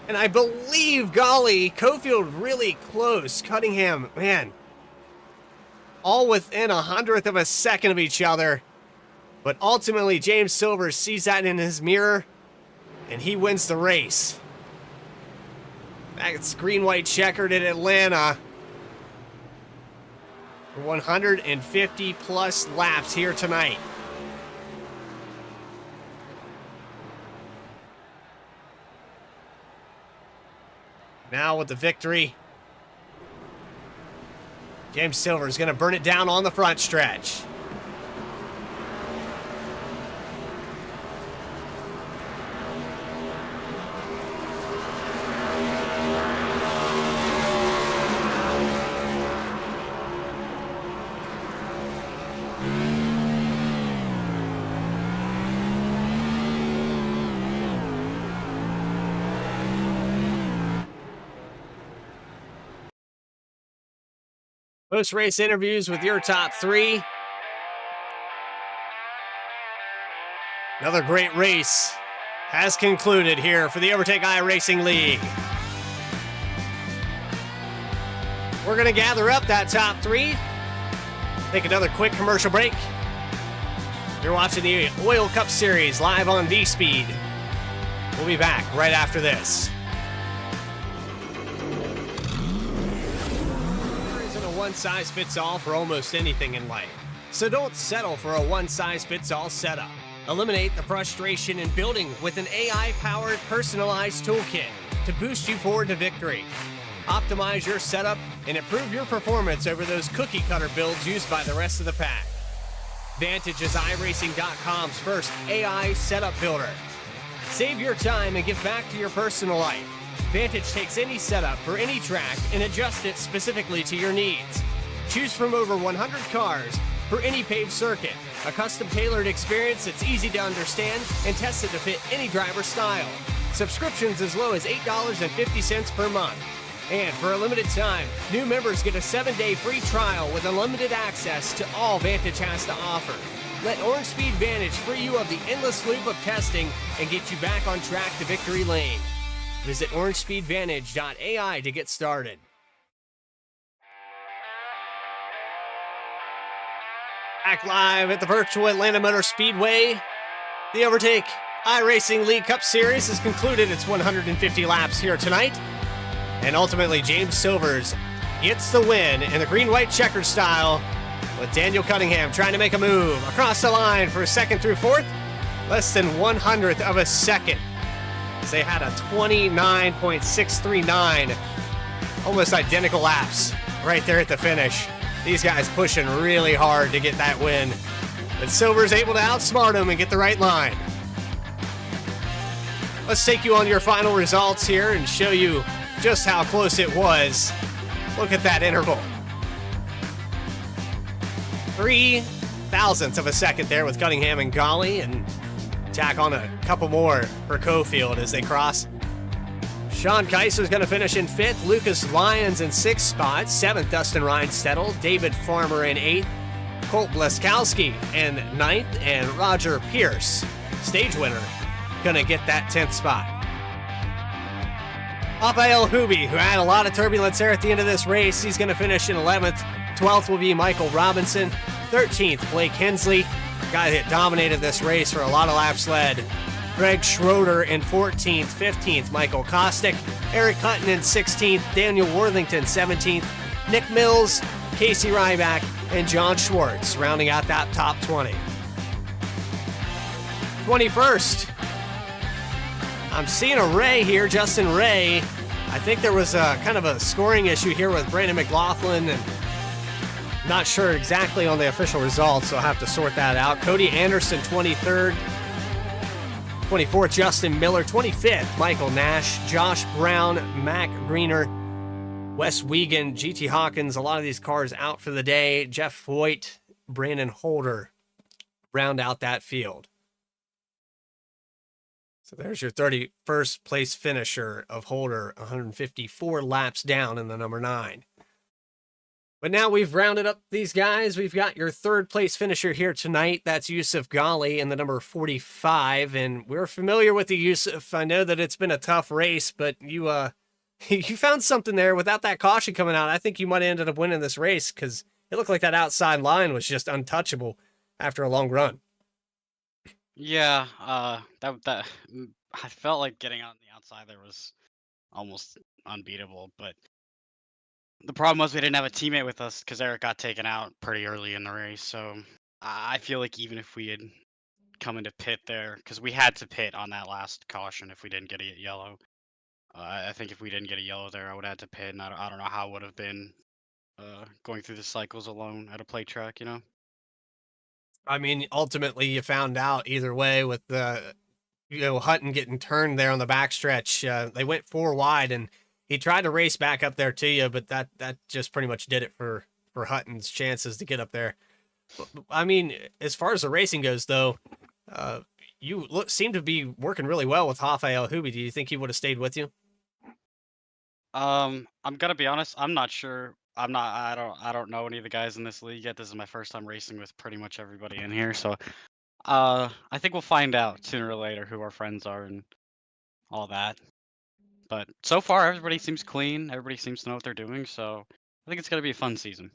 And I believe Ghali, Cofield really close. Cunningham, man. All within 100th of a second of each other. But ultimately, James Silver sees that in his mirror, and he wins the race. That's Green-white-checkered in Atlanta. 150 plus laps here tonight. Now with the victory, James Silver is going to burn it down on the front stretch. Post-race interviews with your top 3. Another great race has concluded here for the Overtake iRacing League. We're going to gather up that top 3. Take another quick commercial break. You're watching the OiL Cup Series live on V-Speed. We'll be back right after this. One-size-fits-all for almost anything in life. So don't settle for a one-size-fits-all setup. Eliminate the frustration in building with an AI-powered personalized toolkit to boost you forward to victory. Optimize your setup and improve your performance over those cookie-cutter builds used by the rest of the pack. Vantage is iRacing.com's first AI setup builder. Save your time and give back to your personal life. Vantage takes any setup for any track and adjusts it specifically to your needs. Choose from over 100 cars for any paved circuit. A custom-tailored experience that's easy to understand and tested to fit any driver style. Subscriptions as low as $8.50 per month. And for a limited time, new members get a 7-day free trial with unlimited access to all Vantage has to offer. Let Orange Speed Vantage free you of the endless loop of testing and get you back on track to victory lane. Visit orangespeedvantage.ai to get started. Back live at the virtual Atlanta Motor Speedway. The Overtake iRacing League Cup Series has concluded its 150 laps here tonight. And ultimately, James Silvers gets the win in the green-white-checkered style, with Daniel Cunningham trying to make a move across the line for 2nd through 4th. Less than 100th of a second. They had a 29.639, almost identical laps right there at the finish. These guys pushing really hard to get that win. But Silver's able to outsmart him and get the right line. Let's take you on your final results here and show you just how close it was. Look at that interval. 3 thousandths of a second there with Cunningham and Ghali, and tack on a couple more for Cofield as they cross. Sean Kaiser's going to finish in 5th. Lucas Lyons in 6th spot. 7th, Dustin Reinstedel. David Farmer in 8th. Colt Bleskowski in 9th. And Roger Pierce, stage winner, going to get that 10th spot. Rafael Hubi, who had a lot of turbulence there at the end of this race, he's going to finish in 11th. 12th will be Michael Robinson. 13th, Blake Hensley, guy that dominated this race for a lot of laps led. Greg Schroeder in 14th. 15th, Michael Kostick. Eric Hutton in 16th. Daniel Worthington 17th. Nick Mills, Casey Ryback, and John Schwartz rounding out that top 20. 21st, I'm seeing a Ray here, Justin Ray. I think there was a kind of a scoring issue here with Brandon McLaughlin, and not sure exactly on the official results, so I'll have to sort that out. Cody Anderson, 23rd. 24th, Justin Miller. 25th, Michael Nash. Josh Brown, Mac Greener, Wes Wiegand, GT Hawkins. A lot of these cars out for the day. Jeff Voigt, Brandon Holder round out that field. So there's your 31st place finisher of Holder, 154 laps down in the number 9. But now we've rounded up these guys. We've got your 3rd place finisher here tonight. That's Yusuf Ghali in the number 45. And we're familiar with the Yusuf. I know that it's been a tough race, but you you found something there without that caution coming out. I think you might have ended up winning this race because it looked like that outside line was just untouchable after a long run. Yeah, that I felt like getting on the outside there was almost unbeatable, but the problem was we didn't have a teammate with us because Eric got taken out pretty early in the race. So I feel like even if we had come into pit there, because we had to pit on that last caution if we didn't get a yellow. I think if we didn't get a yellow there, I would have had to pit, and I don't know how it would have been going through the cycles alone at a plate track, you know? I mean, ultimately, you found out either way with Hutton getting turned there on the backstretch. They went 4 wide, and he tried to race back up there to you, but that just pretty much did it for Hutton's chances to get up there. I mean, as far as the racing goes, though, you seem to be working really well with Rafael Hubi. Do you think he would have stayed with you? I'm gonna be honest. I'm not sure. I don't know any of the guys in this league yet. This is my first time racing with pretty much everybody in here, so I think we'll find out sooner or later who our friends are and all that. But so far, everybody seems clean. Everybody seems to know what they're doing, so I think it's gonna be a fun season.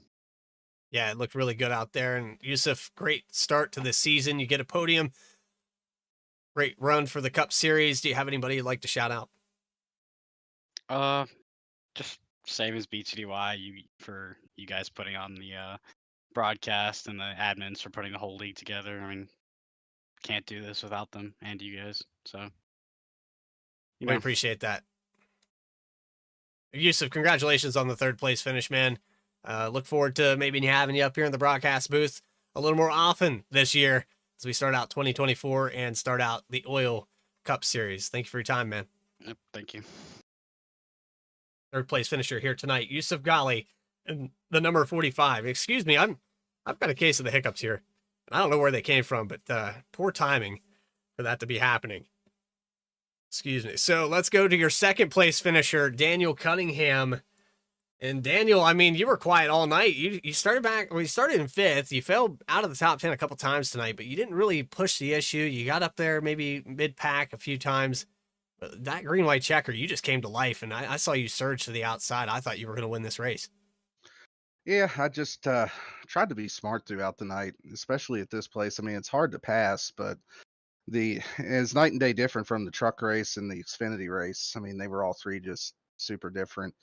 Yeah, it looked really good out there. And Yusuf, great start to the season. You get a podium. Great run for the Cup Series. Do you have anybody you'd like to shout out? Just same as BTDY, for you guys putting on the broadcast and the admins for putting the whole league together. I mean, can't do this without them and you guys. So, We appreciate that. Yusuf, congratulations on the 3rd place finish, man. Look forward to maybe having you up here in the broadcast booth a little more often this year as we start out 2024 and start out the OiL Cup Series. Thank you for your time, man. Yep, thank you. 3rd place finisher here tonight, Yusuf Ghali, and the number 45. Excuse me, I've got a case of the hiccups here. I don't know where they came from, but poor timing for that to be happening. Excuse me. So let's go to your 2nd place finisher, Daniel Cunningham. And Daniel, I mean, you were quiet all night. You started you started in 5th. You fell out of the top 10 a couple times tonight, but you didn't really push the issue. You got up there maybe mid-pack a few times. But that green-white checker, you just came to life, and I saw you surge to the outside. I thought you were going to win this race. Yeah, I just tried to be smart throughout the night, especially at this place. I mean, it's hard to pass, but it's night and day different from the truck race and the Xfinity race. I mean, they were all 3 just super different.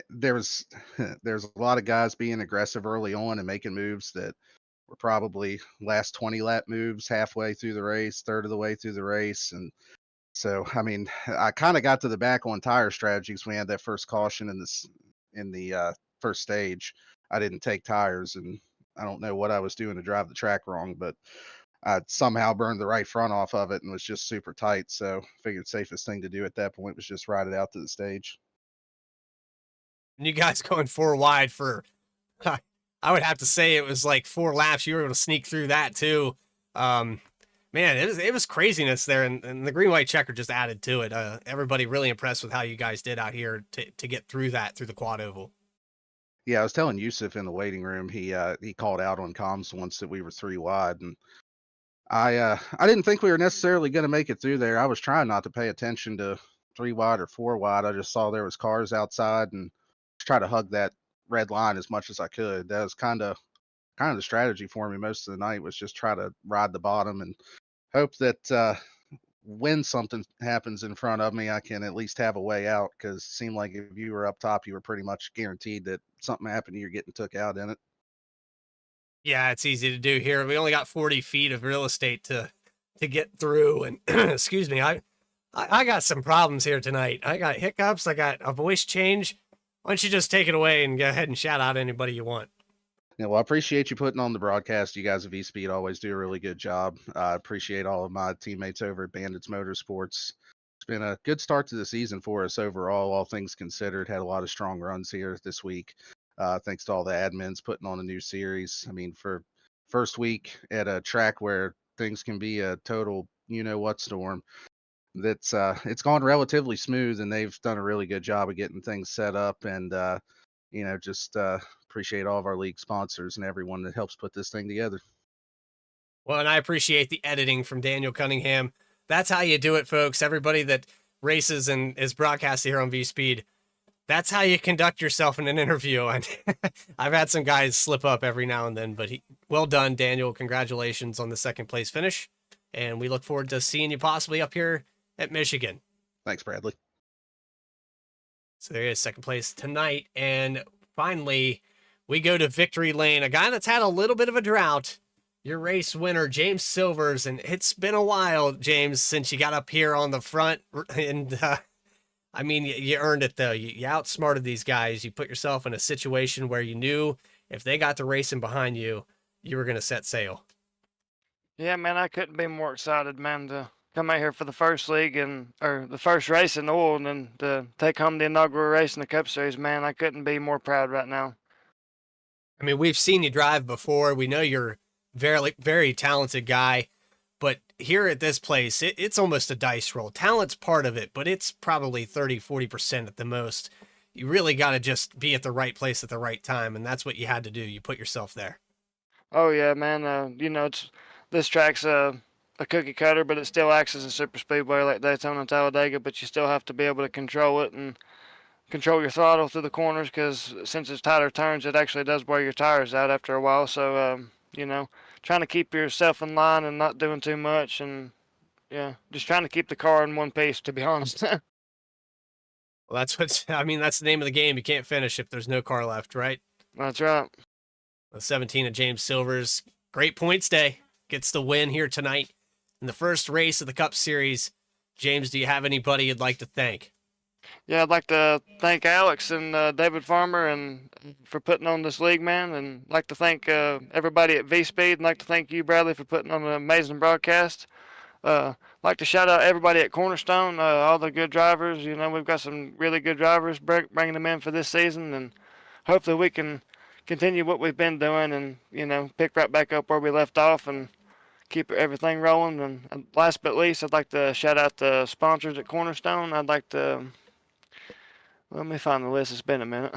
There's a lot of guys being aggressive early on and making moves that were probably last 20 lap moves halfway through the race, third of the way through the race. And so, I mean, I kind of got to the back on tire strategies when we had that first caution in the first stage. I didn't take tires, and I don't know what I was doing to drive the track wrong, but I somehow burned the right front off of it and was just super tight. So figured safest thing to do at that point was just ride it out to the stage. And you guys going 4 wide for, I would have to say it was like 4 laps. You were able to sneak through that too. Man, it was craziness there, and the green-white checker just added to it. Everybody really impressed with how you guys did out here to get through the quad oval. Yeah, I was telling Yusuf in the waiting room, he called out on comms once that we were 3 wide, and I didn't think we were necessarily going to make it through there. I was trying not to pay attention to 3 wide or 4 wide. I just saw there was cars outside and try to hug that red line as much as I could. That was kind of the strategy for me most of the night, was just try to ride the bottom and hope that when something happens in front of me, I can at least have a way out. Because it seemed like if you were up top, you were pretty much guaranteed that something happened, you're getting took out in it. Yeah, it's easy to do here. We only got 40 feet of real estate to get through, and excuse me, I got some problems here tonight. I got hiccups. I got a voice change. Why don't you just take it away and go ahead and shout out anybody you want? Yeah, well, I appreciate you putting on the broadcast. You guys at V-Speed always do a really good job. I appreciate all of my teammates over at Bandits Motorsports. It's been a good start to the season for us overall, all things considered. Had a lot of strong runs here this week. Thanks to all the admins putting on a new series. I mean, for first week at a track where things can be a total you-know-what storm, it's gone relatively smooth, and they've done a really good job of getting things set up. And just appreciate all of our league sponsors and everyone that helps put this thing together. Well, and I appreciate the editing from Daniel Cunningham. That's how you do it, folks. Everybody that races and is broadcasted here on V Speed, that's how you conduct yourself in an interview. And I've had some guys slip up every now and then, but well done, Daniel. Congratulations on the second place finish. And we look forward to seeing you possibly up here at Michigan. Thanks, Bradley. So there is second place tonight. And finally, we go to victory lane. A guy that's had a little bit of a drought. Your race winner, James Silvers. And it's been a while, James, since you got up here on the front. And I mean, you earned it, though. You outsmarted these guys. You put yourself in a situation where you knew if they got to racing behind you, you were going to set sail. Yeah, man, I couldn't be more excited, man, to come out here for the first league or the first race in OiL, and then to take home the inaugural race in the Cup Series. Man, I couldn't be more proud right now. I mean, we've seen you drive before. We know you're very, very talented guy, but here at this place, it's almost a dice roll. Talent's part of it, but it's probably 30-40% at the most. You really got to just be at the right place at the right time, and that's what you had to do. You put yourself there. Oh yeah, man. This track's a cookie cutter, but it still acts as a super speedway like Daytona and Talladega. But you still have to be able to control it and control your throttle through the corners, because since it's tighter turns, it actually does wear your tires out after a while. So trying to keep yourself in line and not doing too much, and just trying to keep the car in one piece, to be honest. Well, that's the name of the game. You can't finish if there's no car left, right? That's right. The 17 of James Silvers. Great points day. Gets the win here tonight in the first race of the Cup Series. James, do you have anybody you'd like to thank? Yeah, I'd like to thank Alex and David Farmer and for putting on this league, man. And I'd like to thank everybody at V-Speed. And I'd like to thank you, Bradley, for putting on an amazing broadcast. I'd like to shout out everybody at Cornerstone, all the good drivers. We've got some really good drivers, bringing them in for this season. And hopefully we can continue what we've been doing and, pick right back up where we left off and keep everything rolling. And last but least, I'd like to shout out the sponsors at Cornerstone. I'd like to, let me find the list. It's been a minute.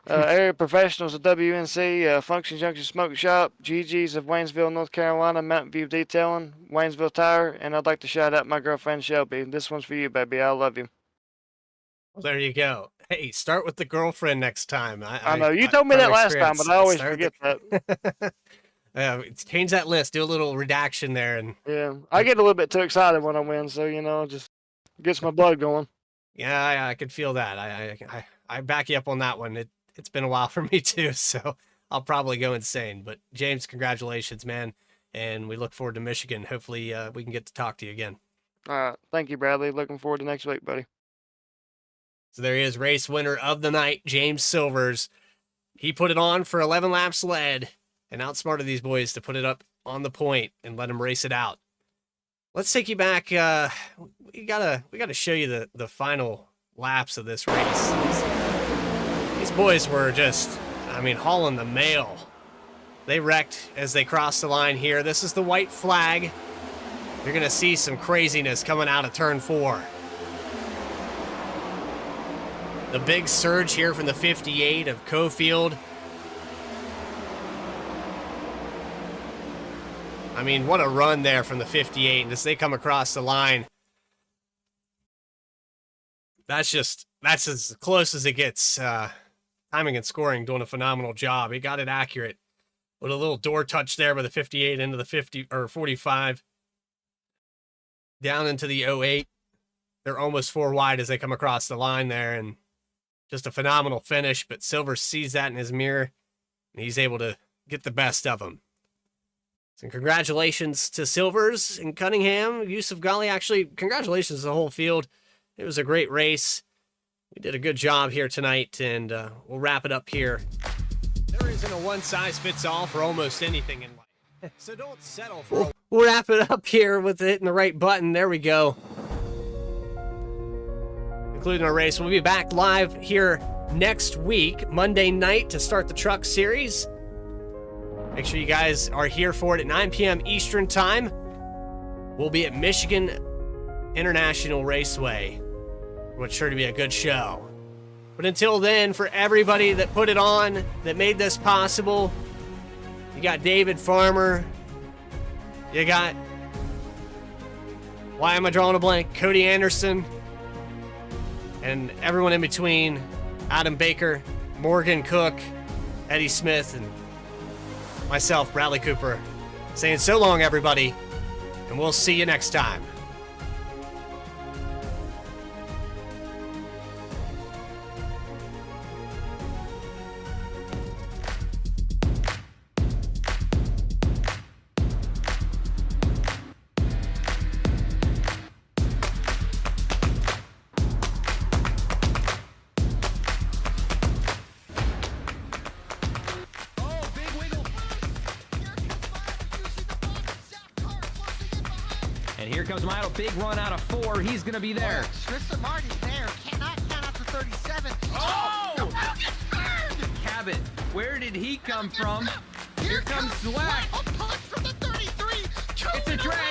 Area Professionals of WNC, Function Junction Smoke Shop, GG's of Waynesville, North Carolina, Mountain View Detailing, Waynesville Tire, and I'd like to shout out my girlfriend Shelby. This one's for you, baby. I love you. Well, there you go. Hey, start with the girlfriend next time. I know. You told me that last time, but I always forget that. Change that list. Do a little redaction there. And yeah, I get a little bit too excited when I win, so, just gets my blood going. Yeah, I could feel that. I back you up on that one. It's been a while for me too, so I'll probably go insane. But James, congratulations, man. And we look forward to Michigan. Hopefully we can get to talk to you again. All right. Thank you, Bradley. Looking forward to next week, buddy. So there he is, race winner of the night, James Silvers. He put it on for 11 laps led and outsmarted these boys to put it up on the point and let him race it out. Let's take you back. We gotta show you the final laps of this race. These boys were just, hauling the mail. They wrecked as they crossed the line here. This is the white flag. You're gonna see some craziness coming out of turn 4. The big surge here from the 58 of Cofield. What a run there from the 58. And as they come across the line, that's as close as it gets. Timing and scoring, doing a phenomenal job. He got it accurate with a little door touch there by the 58 into the 50 or 45. down into the 08. They're almost 4 wide as they come across the line there, and just a phenomenal finish, but Silver sees that in his mirror, and he's able to get the best of him. So congratulations to Silvers and Cunningham, Yusuf Ghali. Actually, congratulations to the whole field. It was a great race. We did a good job here tonight, and we'll wrap it up here. There isn't a one-size-fits-all for almost anything in life, so don't settle for... We'll wrap it up here with hitting the right button. There we go. Including our race. We'll be back live here next week, Monday night, to start the truck series. Make sure you guys are here for it at 9 p.m. Eastern Time. We'll be at Michigan International Raceway. What's sure to be a good show. But until then, for everybody that put it on, that made this possible, you got David Farmer, you got, why am I drawing a blank? Cody Anderson, and everyone in between, Adam Baker, Morgan Cook, Eddie Smith, and myself, Bradley Cooper, saying so long, everybody, and we'll see you next time. And here comes Milo, big run out of 4. He's going to be there. Tristan Martin's there. Cannot count out to 37. Oh! No, gets burned! Cabot, where did he come from? Here Here comes Zwack. A punch from the 33. It's a drag.